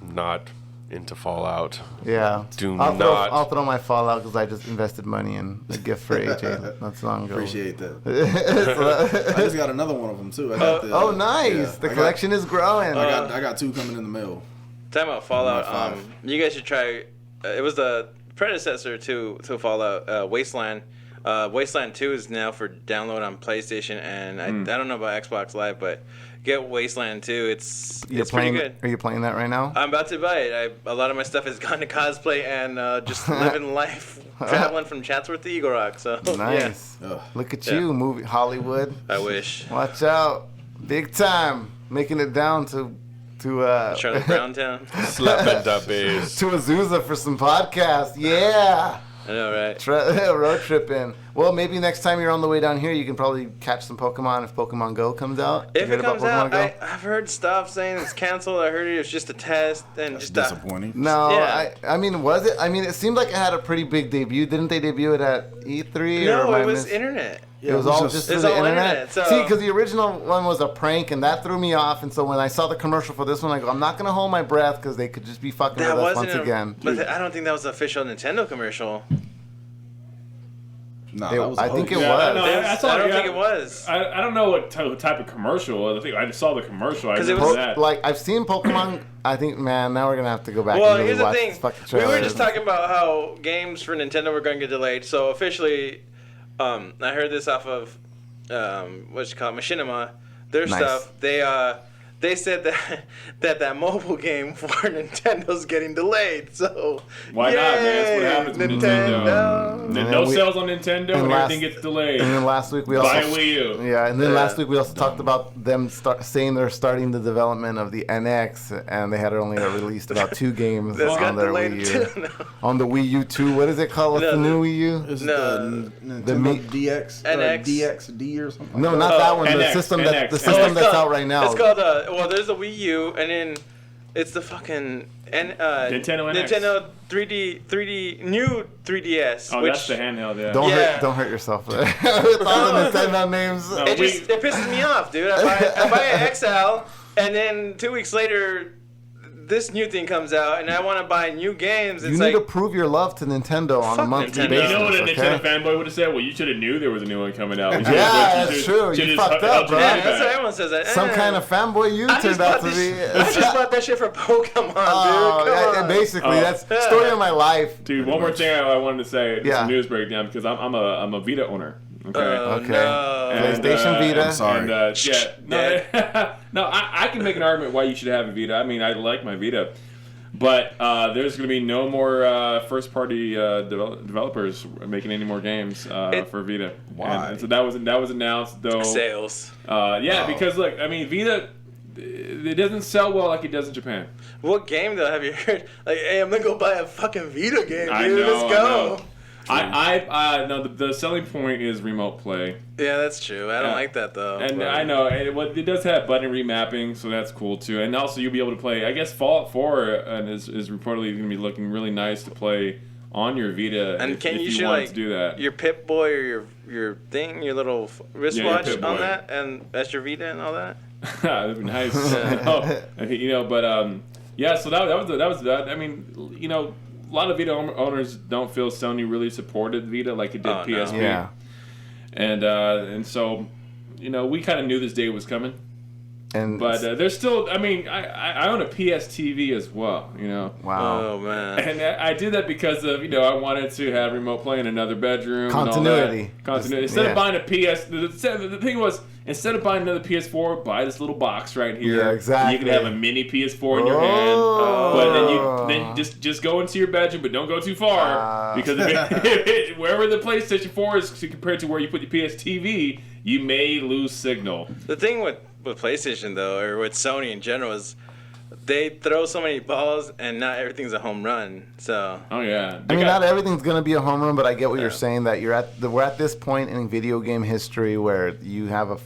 not into Fallout. yeah. Do I'll not. throw my Fallout because I just invested money in a gift for AJ not so long ago. Appreciate that. So- I just got another one of them too. I got the, oh, nice! yeah, The I collection is growing. I got 2 coming in the mail. Talking about Fallout, Number 5. you guys should try. It was the predecessor to Fallout, Wasteland. Wasteland 2 is now for download on PlayStation, and I don't know about Xbox Live, but get Wasteland 2. It's You're it's playing. pretty good. Are you playing that right now? I'm about to buy it. A lot of my stuff has gone to cosplay and just living life, traveling from Chatsworth to Eagle Rock. So Nice. Ugh. Look at Yeah. you, movie Hollywood. yeah, I wish. Watch out, big time, making it down to Charlotte Brown Town. Slapping that bass. to Azusa for some podcast. Yeah. I know, right? Road tripping. Well, maybe next time you're on the way down here, you can probably catch some Pokemon if Pokemon Go comes out. You If heard it about comes out, Pokemon Go? I've heard stuff saying it's canceled. I heard it was just a test and That's just disappointing. No, Yeah. I mean, was it? I mean, it seemed like it had a pretty big debut. Didn't they debut it at E3? or am No, I it was miss- internet. It was all just through It's the all internet. internet, so- See, because the original one was a prank, and that threw me off. And so when I saw the commercial for this one, I go, I'm not gonna hold my breath because they could just be fucking That with us wasn't once again. But I don't think that was the official Nintendo commercial. Nah, It- that was I a think hoax. it was. no, I saw- don't yeah, think it was. I don't know what type of commercial. I think I just saw the commercial. I 'Cause it remember was- that. Like I've seen Pokemon. I think, man, now we're gonna have to go back Well, and really here's the watch thing. this fucking We trailer. were just talking about how games for Nintendo were going to get delayed. So officially, I heard this off of what's it called, Machinima. Their Nice. stuff. They said that mobile game for Nintendo's getting delayed. So Why not, man? That's what yay, happens with Nintendo. And no we- sales on Nintendo, and last- everything gets delayed. And then last week we also Buy a Wii U. Yeah, and then Yeah. last week we also talked about them saying they're starting the development of the NX, and they had only released about 2 games That's on got their delayed Wii too. U. No. On the Wii U 2, what is it called? What's No, the new Wii U? Is it No. the Mi- Nintendo DX? NX. DXD or something? No, like not that? that one. The NX, system NX. the Oh, system it's that's called- out right now. It's called well, there's the Wii U, and then it's the fucking Nintendo NX. Nintendo 3D new 3DS. Oh, which that's the handheld. Yeah. Don't hurt yourself with all the Nintendo names. No. it pisses me off, dude. I buy an XL, and then 2 weeks later, this new thing comes out, and I want to buy new games. You It's need like to prove your love to Nintendo on a Fuck monthly Nintendo. basis. You know what a okay? Nintendo fanboy would have said? Well, you should have knew there was a new one coming out. Yeah, that's true. You fucked up, bro. yeah, Right. that's what everyone says. That Some kind of fanboy you I just turned out bought to this. be. I just bought that shit for Pokemon, Oh, dude. Come yeah, on. basically, Oh. that's the story of my life. Dude, one more thing I wanted to say. Yeah. Some news breakdown because I'm a Vita owner. Okay. Oh, Okay. no. And, PlayStation Vita. I'm sorry. And, no, I can make an argument why you should have a Vita. I mean, I like my Vita. But there's going to be no more first-party developers making any more games for Vita. Why? And so that was announced, though. Sales. Because look, I mean, Vita, it doesn't sell well like it does in Japan. What game though have you heard? Like, hey, I'm gonna go buy a fucking Vita game, dude. I know, Let's go. I know the selling point is remote play. Yeah, that's true. I don't Yeah. like that though. And but- I know it does have button remapping, so that's cool too. And also you'll be able to play. I guess Fallout 4 is reportedly going to be looking really nice to play on your Vita. And if, can if you you shoot wanted like to do that? your Pip Boy or your thing, your little wristwatch Pip on Boy. that, and that's your Vita and all that? That'd be nice. But yeah. So that was that. I mean, lot of Vita owners don't feel Sony really supported Vita like it did PSP. No. Yeah. And so, we kind of knew this day was coming. But there's still, I own a PS TV as well, Wow. Oh, man. And I did that because of, I wanted to have remote play in another bedroom. Continuity. And all that. Continuity. Instead of buying a the thing was, instead of buying another PS4, buy this little box right here. Yeah, exactly. You can have a mini PS4 in your hand. But then just go into your bedroom, but don't go too far. Because wherever the PlayStation 4 is compared to where you put your PS TV, you may lose signal. The thing with PlayStation, though, or with Sony in general, is they throw so many balls and not everything's a home run. So. Oh yeah. Not everything's gonna be a home run, but I get what you're saying. That we're at this point in video game history where you have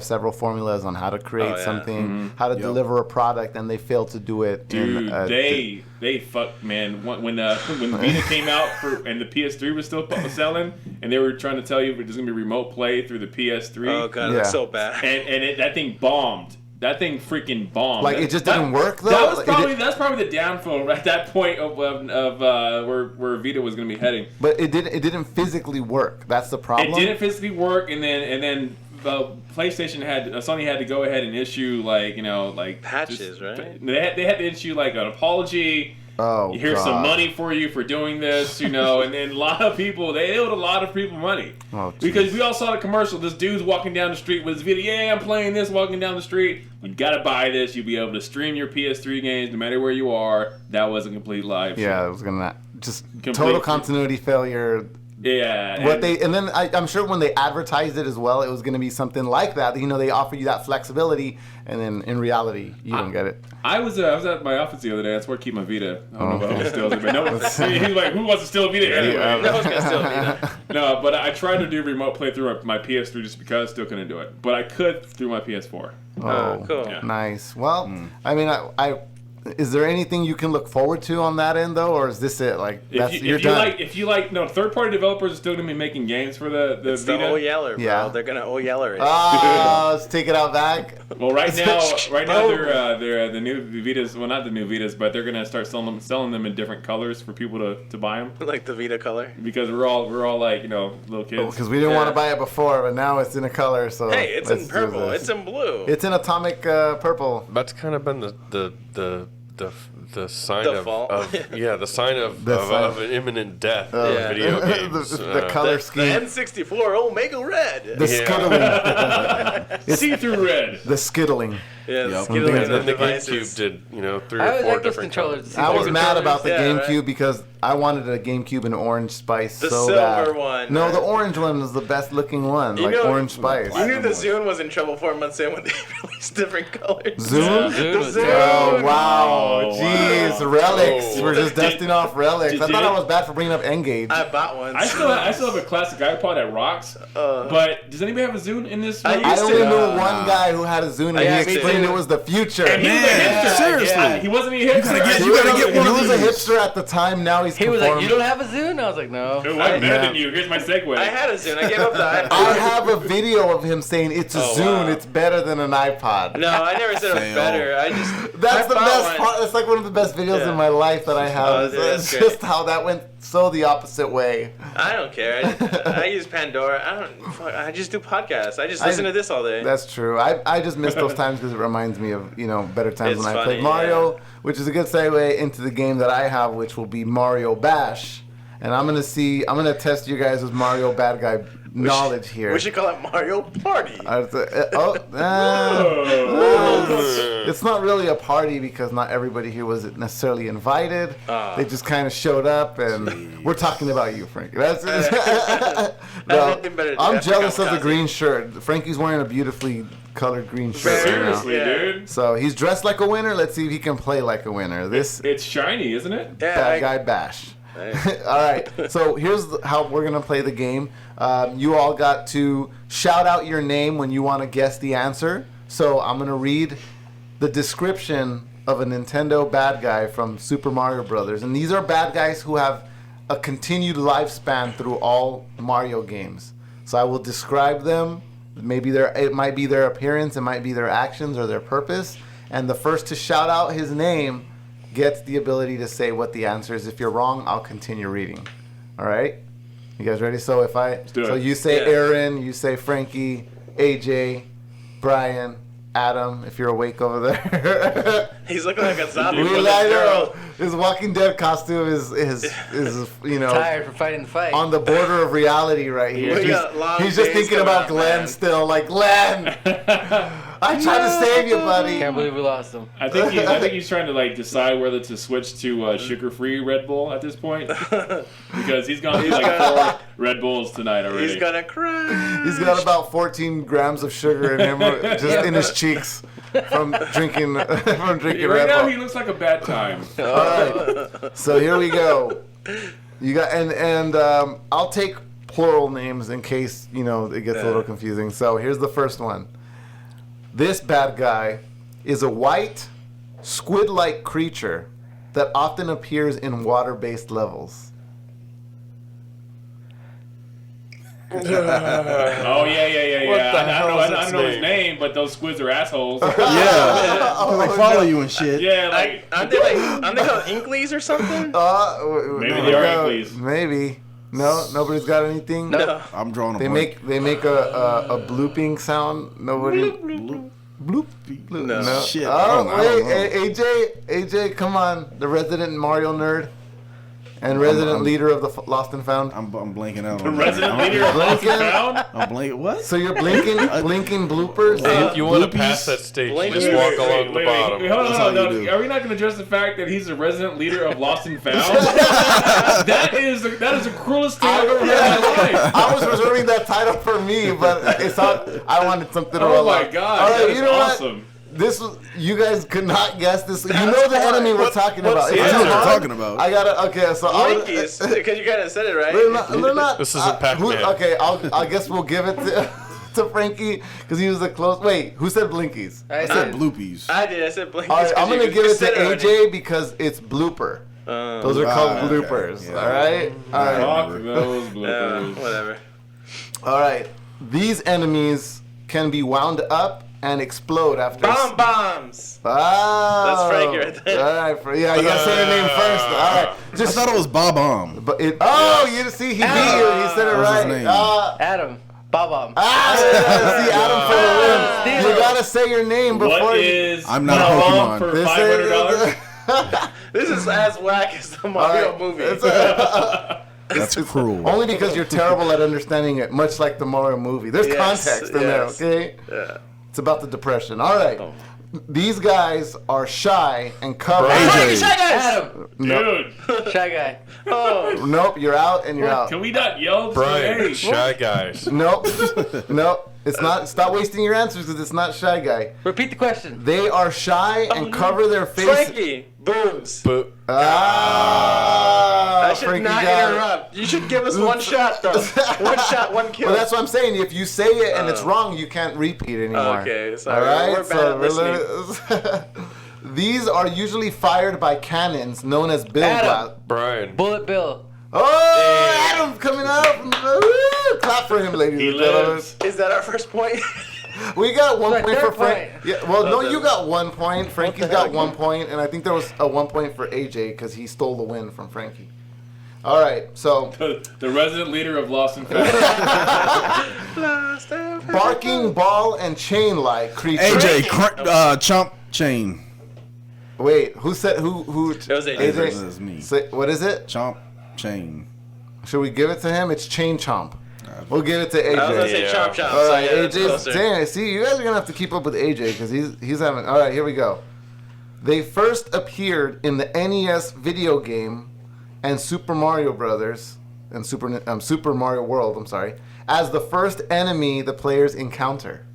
several formulas on how to create something, how to deliver a product, and they fail to do it. Dude, they fucked, man. When Vita came out and the PS3 was still selling, and they were trying to tell you there's gonna be remote play through the PS3. Oh god, that's so bad. And that thing bombed. That thing freaking bombed. Like it just didn't work though. That's probably the downfall at that point of where Vita was going to be heading. But it didn't physically work. That's the problem. It didn't physically work, and then Sony had to go ahead and issue patches, right? They had to issue like an apology. Oh, here's some money for you for doing this, and then a lot of people, they owed a lot of people money. Oh, because we all saw the commercial. This dude's walking down the street with his video. Yeah, I'm playing this, walking down the street. You gotta buy this. You'll be able to stream your PS3 games no matter where you are. That was a complete lie. Yeah, it was gonna just total continuity failure. Yeah. And then I'm sure when they advertised it as well, it was going to be something like that. They offer you that flexibility, and then in reality, you don't get it. I was at my office the other day. That's where I keep my Vita. I don't know if anyone steals it, but he's like, who wants to steal a Vita anyway? No one's gonna steal a Vita. No, but I tried to do remote play through my PS3 just because, still couldn't do it. But I could through my PS4. Oh, cool. Yeah. Nice. Well, is there anything you can look forward to on that end though, or is this it? Like you're done? Third-party developers are still gonna be making games for the it's Vita. The Ayala, bro. Yeah. They're gonna Ayala it. Let's take it out back. Well, right now they're the new Vitas. Well, not the new Vitas, but they're gonna start selling them in different colors for people to buy them. Like the Vita color. Because we're all like little kids. Because we didn't want to buy it before, but now it's in a color. So hey, it's in purple. It's in blue. It's in atomic purple. That's kind of been the sign the sign of an imminent death in video games. the color scheme. The N64 Omega Red. The skittling. See-through red. The skittling. Yeah, the Yep. skittling And then the devices. GameCube did 3 or 4 different colors. I was mad about the Yeah, GameCube right? because I wanted a GameCube in orange spice The so silver bad. one. No, the orange one was the best looking one, orange spice. You knew the Zune was in trouble 4 months in when they released different colors. Zune? The Zune. Oh, wow. Oh, Jeez, wow. relics. Oh. We're just dusting off relics. I did thought it? I was bad for bringing up N-Gage. I bought one. I still have a classic iPod that rocks. But does anybody have a Zune in this? I room? I used only to- knew one guy who had a Zune, and Yeah, he me explained too. it was the future. And he was a Man, hipster. seriously. Yeah, he wasn't a hipster. You gotta get one He of was a these. hipster at the time. Now he's He was like, conformed. "You don't have a Zune?" I was like, "No." It wasn't better than you. Here's my segue. I had a Zune. I gave up the iPod. I have a video of him saying it's a Oh, Zune. wow. It's better than an iPod. No, I never said it was Fail. better. I just That's I the bought best one. part. That's like one of the best videos Yeah. in my life that I have. Oh, It's- dude, that's it's great. just how that went so the opposite way. I don't care. I use Pandora. I just do podcasts. I just listen to this all day. That's true. I just miss those times because it reminds me of better times It's when I funny, played Mario, which is a good segue into the game that I have, which will be Mario Bash. And I'm gonna test you guys' Mario bad guy knowledge here. We should call it Mario Party. It's not really a party because not everybody here was necessarily invited. They just kind of showed up, and we're talking about you, Frankie. That's nothing better to do I'm after jealous of the Comikaze. green shirt. Frankie's wearing a beautifully colored green shirt right now. Seriously, dude. So he's dressed like a winner. Let's see if he can play like a winner. This It's shiny, isn't it? bad guy bash. All right. So here's how we're gonna play the game. You all got to shout out your name when you want to guess the answer. So I'm gonna read the description of a Nintendo bad guy from Super Mario Brothers, and these are bad guys who have a continued lifespan through all Mario games. So I will describe them. It might be their appearance, it might be their actions or their purpose. And the first to shout out his name gets the ability to say what the answer is. If you're wrong, I'll continue reading. All right? You guys ready? So you say Aaron, you say Frankie, AJ, Brian, Adam, if you're awake over there. He's looking like a zombie. His Walking Dead costume is tired from fighting the fight. on the border of reality right here. He's just thinking about Glenn still. Like, Glenn, I tried to save you, buddy. Can't believe we lost him. I think he's trying to like decide whether to switch to sugar-free Red Bull at this point because he's gone through like 4 Red Bulls tonight already. He's gonna cry. He's got about 14 grams of sugar in him, just in his cheeks from drinking Right Red now, Bull. he looks like a bad time. All right, so here we go. You got and I'll take plural names in case it gets a little confusing. So here's the first one. This bad guy is a white, squid-like creature that often appears in water-based levels. Oh yeah. What the I hell don't is its know his name? name, but those squids are assholes. Yeah. They follow you and shit. Yeah, like Aren't they called Inkleys or something? maybe they are Inkleys. Maybe. No, nobody's got anything. No. I'm drawing a They blank. make a blooping sound. Nobody. Bloop. No. Shit. I Oh don't know. wait, AJ, come on, the resident Mario nerd, and resident leader of the Lost and Found. I'm blanking out. The on resident that. leader of Lost and Found? I'm blanking. What? So you're blinking bloopers. If you want to Bloopies. pass that stage, Blink- just walk along the bottom. Hold That's how on. you No, do. are we not going to address the fact that he's the resident leader of Lost and Found? that is the cruelest thing I've ever heard in my life. I was reserving that title for me, but it's not. I wanted something to Oh roll my on. god, All right, that is you know awesome. what? This was, you guys could not guess this. You know the enemy we're talking about. what's It's the too I know what you're hard. talking about. I gotta. Okay, so Blinkies, because you kind of said it right. They're not. This isn't Pac-Man. Okay, I guess we'll give it to Frankie because he was the close. Wait, who said Blinkies? I said did. bloopies. I did. I said Blinkies. All right, I'm gonna give it to already. AJ because it's blooper. Those are called okay. bloopers. Yeah. All right. All right. Fuck those bloopers. Whatever. All right. These enemies can be wound up and explode after. Bombs. Oh. That's Frankie right there. All right. Yeah, you gotta say your name first. All right. I Just. thought it was Bob-omb. But it. Oh, you see, he beat you. He said it What was right. his name? Adam. Bob-omb. See, Adam for the win. Steal. You gotta say your name before. What you- is I'm not a Bob-omb Pokemon. for This $500? This is as whack as the Mario movie. That's cruel. Only because you're terrible at understanding it, much like the Mario movie. There's Yes, context in yes. there, okay? Yeah. It's about the depression. All right. These guys are shy and cover. AJ. Adam. Dude, Shy guy. Oh, Nope, you're out and you're out. can we not yell? Brian, Hey, Shy Guys. Nope. Nope. It's not. Stop wasting your answers because it's not Shy Guy. Repeat the question. They are shy and cover their face. Frankie. Booms. But Ah, I should Frankie not got it. interrupt. You should give us one shot, though. One shot, one kill. Well, that's what I'm saying. If you say it and it's wrong, you can't repeat anymore. Okay, sorry. All right. We're bad at listening. These are usually fired by cannons known as bill Adam. blasts. Brian. Bullet Bill. Oh, Adam coming up. Woo! Clap for him, ladies He and gentlemen. lives. Is that our first point? We got 1 Right, point for third Frank. point. Yeah, well, no, Okay. you got 1 point. Frankie's got 1 point, and I think there was a 1 point for AJ because he stole the win from Frankie. All right, so The resident leader of Lost and Found. barking ball and chain-like creature. AJ, chomp chain. Wait, who said who? It was AJ. That was me. Say, what is it? Chomp chain. Should we give it to him? It's chain chomp. We'll give it to AJ. I was gonna say Yeah. chomp chomp. All So right, yeah, that's AJ's. closer. Dang, see, you guys are gonna have to keep up with AJ because he's having. All right, here we go. They first appeared in the NES video game and Super Mario Brothers and Super Mario World. I'm sorry, as the first enemy the players encounter.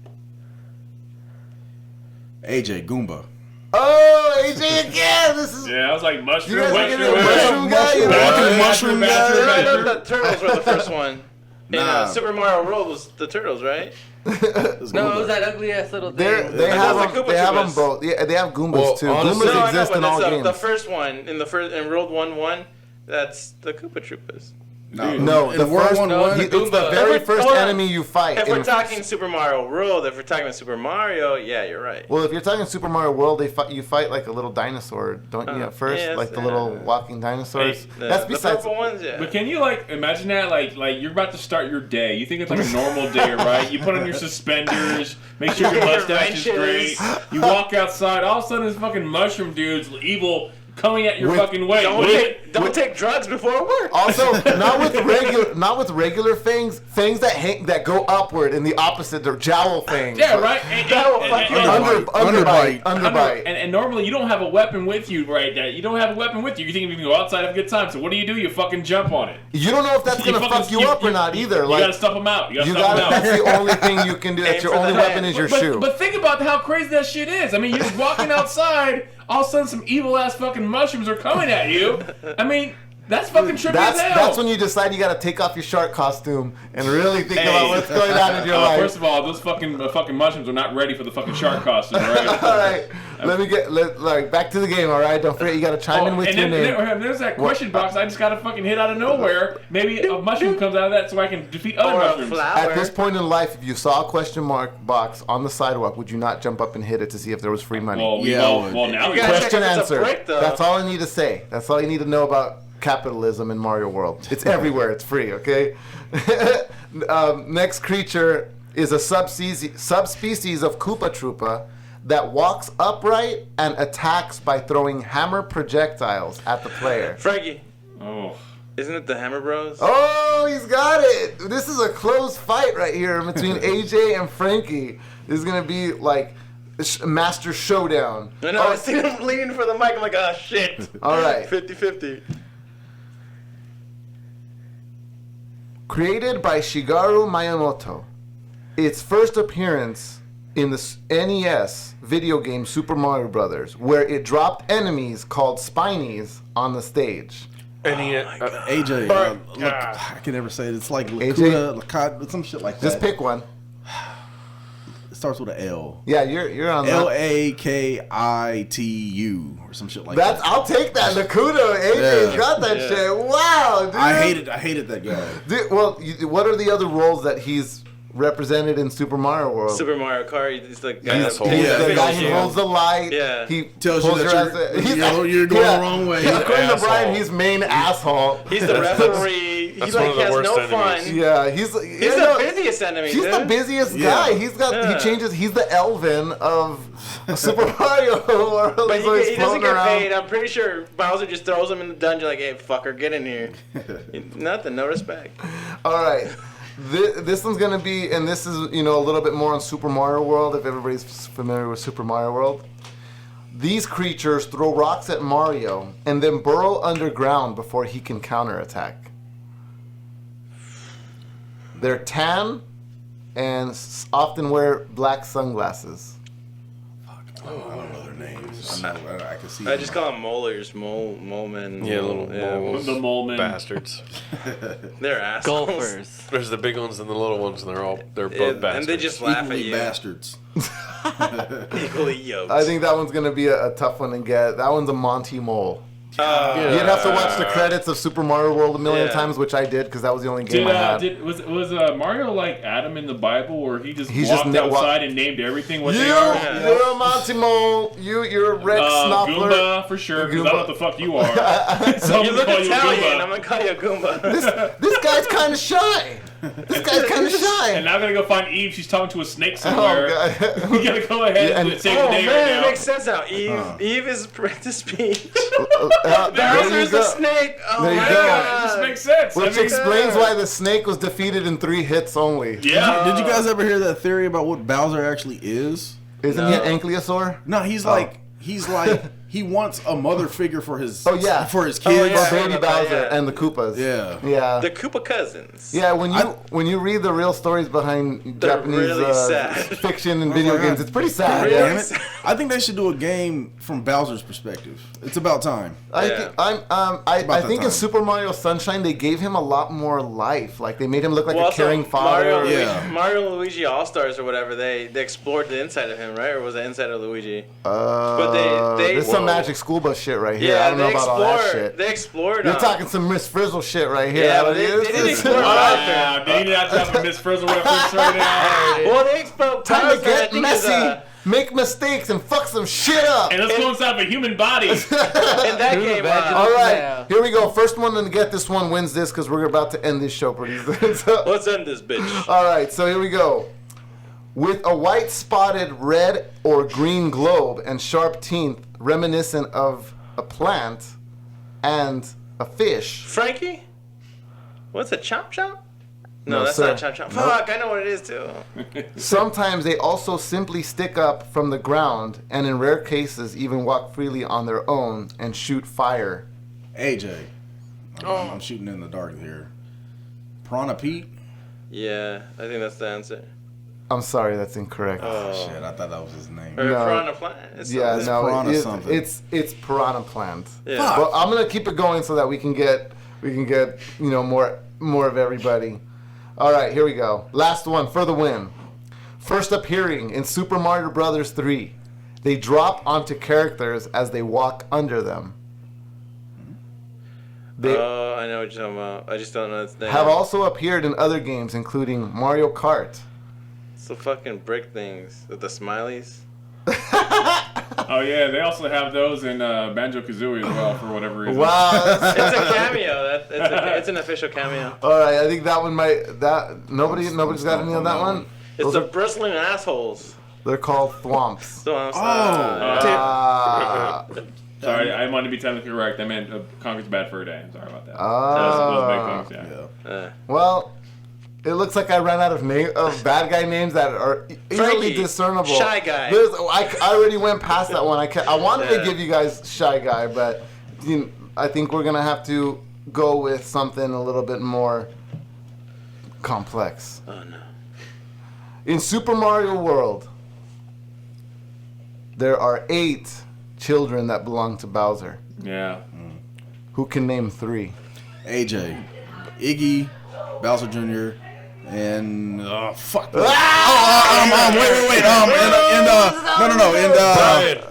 AJ, Goomba. Oh, AJ again! This is. Yeah, I was like mushroom. You guys are mushroom, getting a mushroom guy. You know? Walking mushroom guy. I know the turtles were the first one. Nah. Super Mario World was the turtles, right? No, it was that ugly ass little thing. They I have thought them. the Koopa They have them Troopas. both. Yeah, they have Goombas Well, too. honestly- Goombas No, I know, exist but in all it's games. the first one in World 1-1. That's the Koopa Troopas. No, in the World first War I, it's the very first Hold on. enemy you fight. If we're talking Super Mario World, if we're talking about Super Mario, yeah, you're right. Well, if you're talking Super Mario World, you fight like a little dinosaur, don't you? At first, yeah, like the little walking dinosaurs. Hey, That's The besides. purple ones, yeah. But can you like imagine that like you're about to start your day? You think it's like a normal day, right? You put on your suspenders, make sure your mustache is great. You walk outside, all of a sudden this fucking mushroom dude's evil coming at your fucking way. Don't take drugs before work. Also, not with regular fangs that go upward in the opposite. They're jowl fangs. Yeah, right. Underbite. And normally you don't have a weapon with you, right? You don't have a weapon with you. You think you can go outside, have a good time. So what do? You fucking jump on it. You don't know if that's gonna fuck you up or not either. You Like gotta stuff them out. that's the only thing you can do. That's your only weapon is your shoe. But think about how crazy that shit is. I mean, you're just walking outside. All of a sudden, some evil ass fucking mushrooms are coming at you. I mean, that's fucking trippy as hell. That's when you decide you gotta take off your shark costume and really think about what's going on in your life. First of all, those fucking mushrooms are not ready for the fucking shark costume, right? All right, back to the game. All right, don't forget you gotta chime in with your name. There's that question box. I just gotta fucking hit out of nowhere. Maybe a mushroom comes out of that so I can defeat other mushrooms. At this point in life, if you saw a question mark box on the sidewalk, would you not jump up and hit it to see if there was free money? Well, now we question answer. That's all I need to say. That's all you need to know about capitalism in Mario World. It's everywhere. It's free. Okay. Next creature is a subspecies of Koopa Troopa that walks upright and attacks by throwing hammer projectiles at the player. Frankie. Oh. Isn't it the Hammer Bros? Oh, he's got it. This is a close fight right here between AJ and Frankie. This is gonna be like Master Showdown. I know. I see him leaning for the mic. I'm like, oh shit. All right. 50-50. Created by Shigeru Miyamoto, its first appearance in the NES video game Super Mario Bros., where it dropped enemies called Spinies on the stage. AJ, look, I can never say it. It's like Lakuta, some shit like that. Just pick one. It starts with an L. Yeah, you're on Lakitu or some shit like that. I'll take that. Lakuta, AJ's got that shit. Wow, dude. I hated that guy. Dude, well, what are the other roles that he's represented in Super Mario World? Super Mario Kart. He's like He's the guy who holds the light. Yeah. He tells you that you're going the wrong way. According to Brian, he's main asshole. He's the referee. He That's like one of the has worst no enemies. fun. Yeah, He's the busiest enemy. He's the busiest guy. He changes. He's the Elvin of Super Mario World. But he doesn't get paid. I'm pretty sure Bowser just throws him in the dungeon like, hey, fucker, get in here. Nothing, no respect. All right. This one's gonna be, and this is a little bit more on Super Mario World. If everybody's familiar with Super Mario World, these creatures throw rocks at Mario and then burrow underground before he can counterattack. They're tan and often wear black sunglasses. I don't know their names. I can see. I just call them molars, mole men. Yeah, little moles. The mole men. Bastards. They're assholes. Golfers. There's the big ones and the little ones, and they're both bastards. And they just laugh equally at you. bastards. Equally yoked. I think that one's gonna be a tough one to get. That one's a Monty Mole. You'd have to watch the credits of Super Mario World a million times, which I did because that was the only game I had. Was Mario like Adam in the Bible, where he just walked just outside and named everything what they are? You're a Monty Mole. You're a Rex Snuffler. Goomba for sure, because I don't know what the fuck you are. So You look Italian. I'm gonna call you a Goomba. This guy's kind of shy. This guy's kind of shy. And now I'm gonna go find Eve. She's talking to a snake somewhere. Oh, God. We gotta go ahead and save the day right man, now. it makes sense now. Eve is Princess Peach. There Bowser you is the go. snake. Oh There you my go. God. It just makes sense. Which explains why the snake was defeated in 3 hits only. Yeah. Did you guys ever hear that theory about what Bowser actually is? Isn't he an ankylosaur? No, he's like he wants a mother figure for his for his kids. For Baby Bowser and the Koopas. Yeah. The Koopa cousins. Yeah, when you read the real stories behind They're Japanese really sad. fiction and video games, it's pretty sad. Really Yeah. sad. I think they should do a game from Bowser's perspective. It's about time. I that think in time. Super Mario Sunshine they gave him a lot more life. Like they made him look like Well, a caring also, father. Mario and Luigi All Stars or whatever. They explored the inside of him, right? Or was it inside of Luigi? But they there's some Magic School Bus shit right here. Yeah, I don't know about all that shit. They explored. You're talking some Miss Frizzle shit right here. Yeah, but they didn't explore Wow, did you not have a Miss Frizzle reference right now? Well, they explored. Time to get messy, make mistakes, and fuck some shit up. And let's go inside of a human body. In that game, All right, here we go. First one to get this one wins this because we're about to end this show pretty soon. let's end this bitch. All right, so here we go. With a white spotted red or green globe and sharp teeth reminiscent of a plant and a fish. Frankie? What's a chomp chomp? No, that's sir. not a chomp chomp. Fuck, I know what it is too. Sometimes they also simply stick up from the ground and in rare cases even walk freely on their own and shoot fire. AJ. I'm shooting in the dark here. Piranha Pete? Yeah, I think that's the answer. I'm sorry, that's incorrect. Shit, I thought that was his name. Or No. piranha plant. It's Yeah, It's no, piranha something. it's piranha plant. Yeah. Fuck. Well, I'm gonna keep it going so that we can get more of everybody. All right, here we go. Last one for the win. First appearing in Super Mario Brothers 3, they drop onto characters as they walk under them. They Oh, I know what you're talking about. I just don't know its name. have also appeared in other games, including Mario Kart. It's the fucking brick things with the smileys. Oh yeah, they also have those in Banjo-Kazooie as well for whatever reason. Wow. It's a cameo. It's an official cameo. All right, I think that one nobody's got any on that one. It's Those the are- bristling assholes. They're called thwomps. So I'm Sorry, I wanted to be technically correct. I meant Conker's Bad Fur Day. I'm sorry about that. Those big things, yeah. Well, it looks like I ran out of bad guy names that are easily Frankie, discernible. Shy Guy. I already went past that one. I wanted to give you guys Shy Guy, but I think we're gonna have to go with something a little bit more complex. Oh no. In Super Mario World, there are 8 children that belong to Bowser. Yeah. Who can name 3? AJ, Iggy, Bowser Jr., and fuck. Wait.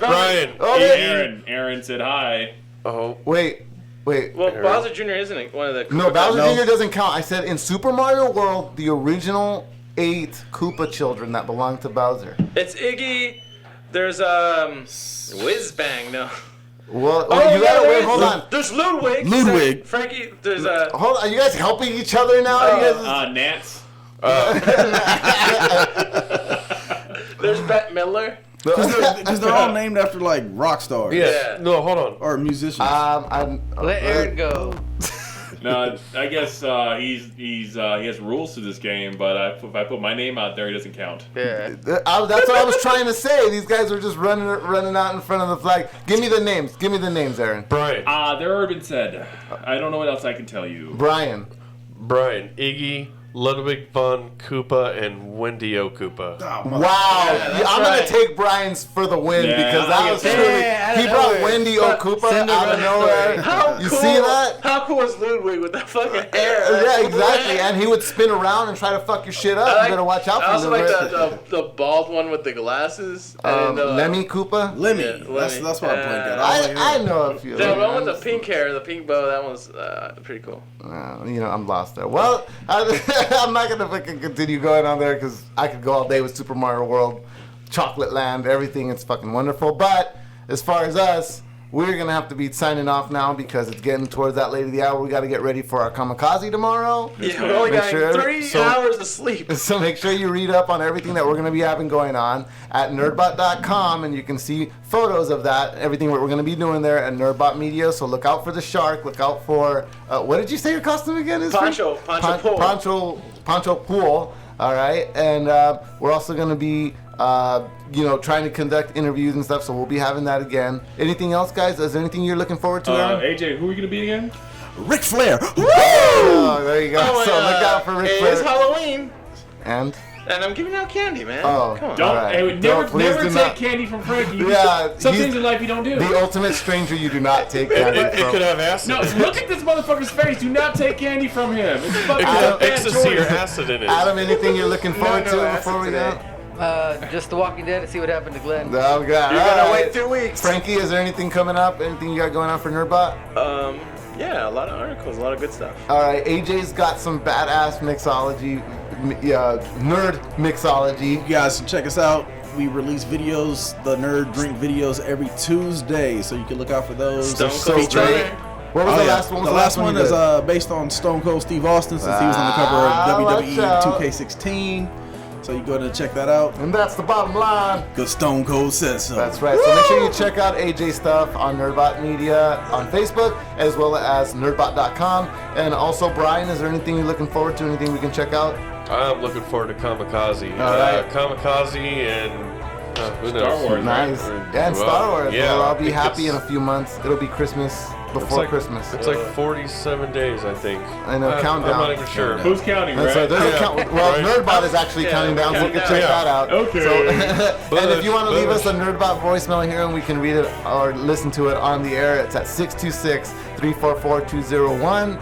Brian. Aaron said hi. Oh, Wait. Well, Bowser Jr. isn't one of the. No, Bowser No. Jr. doesn't count. I said in Super Mario World, the original 8 Koopa children that belong to Bowser. It's Iggy. There's Whiz Bang. No. Well, you yeah, gotta there wait. is. Hold on. There's Ludwig. Ludwig. Frankie. There's Hold on. Are you guys helping each other now? You guys Nance. There's Bette Midler. Because they're all named after like rock stars. yeah. No, hold on. Or musicians. Let Aaron go. No, I guess he has rules to this game, but if I put my name out there, he doesn't count. Yeah. that's what I was trying to say. These guys were just running out in front of the flag. Give me the names, Aaron. Brian. They're already been said. I don't know what else I can tell you. Brian. Iggy, Ludwig von Koopa, and Wendy O. Koopa. Wow. I'm going to take Brian's for the win Yeah. because that was truly... He brought Wendy O. Koopa out of nowhere. How You cool, see that? How cool is Ludwig with that fucking hair? Yeah, exactly. And he would spin around and try to fuck your shit up. You better watch out I for also him. like the bald one with the glasses. Lemmy Koopa? Lemmy. Yeah, That's Lemmy. what I blinked at. I was like, I know a few. The one with the pink hair, the pink bow, that one's pretty cool. I'm lost there. Well, I'm not going to fucking continue going on there because I could go all day with Super Mario World, Chocolate Land, everything. It's fucking wonderful. But as far as us, we're going to have to be signing off now because it's getting towards that late of the hour. We got to get ready for our Comikaze tomorrow. Yeah, we only Make got sure- 3 hours of sleep. So make sure you read up on everything that we're going to be having going on at nerdbot.com, and you can see photos of that, everything we're going to be doing there at Nerdbot Media. So look out for the shark. Look out for, what did you say your costume again is? Poncho Pool. Poncho Pool. All right. And we're also going to be, trying to conduct interviews and stuff. So we'll be having that again. Anything else, guys? Is there anything you're looking forward to, Aaron? AJ, who are we gonna be again? Ric Flair. Oh, there you go. Oh, so look out for Ric It Flair. is Halloween, And? and I'm giving out candy, man. Oh, Come on. Don't. all right. Hey, never Please do take not. candy from Frankie. Yeah, Some he's things in life you don't do. The ultimate stranger you do not take candy It from. could have acid. No, look at this motherfucker's face. Do not take candy from him. It's fucking It could have bad ecstasy or choice. acid in it. Adam, anything you're looking forward No to acid before we go? today. Just The Walking Dead to see what happened to Glenn. Oh, God. You're All gonna right. wait 2 weeks. Frankie, is there anything coming up? Anything you got going on for Nerdbot? Yeah, a lot of articles, a lot of good stuff. All right, AJ's got some badass mixology, nerd mixology. You guys can check us out. We release videos, the Nerd Drink videos, every Tuesday, so you can look out for those. Stone So Cold great. Stunner. What was the last one? The last one is based on Stone Cold Steve Austin, since he was on the cover of watch WWE out. 2K16. So you go ahead and check that out. And that's the bottom line. Because Stone Cold says so. That's right. So make sure you check out AJ stuff on Nerdbot Media on Facebook, as well as nerdbot.com. And also, Brian, is there anything you're looking forward to? Anything we can check out? I'm looking forward to Comikaze. All right. Kamikaze and who knows? Star Wars. Nice. Right. Yeah, and Well, Star Wars. yeah, Well, I'll be it's- happy in a few months. It'll be Christmas before Christmas. It's like 47 days, I think. I know, countdown. I'm not even sure. Who's counting, That's right. right? There's a count. Well, Right. Nerdbot is actually counting down, so you can check that out. Okay. So, and if you want to leave us Bush. a Nerdbot voicemail here and we can read it or listen to it on the air, it's at 626-344-201.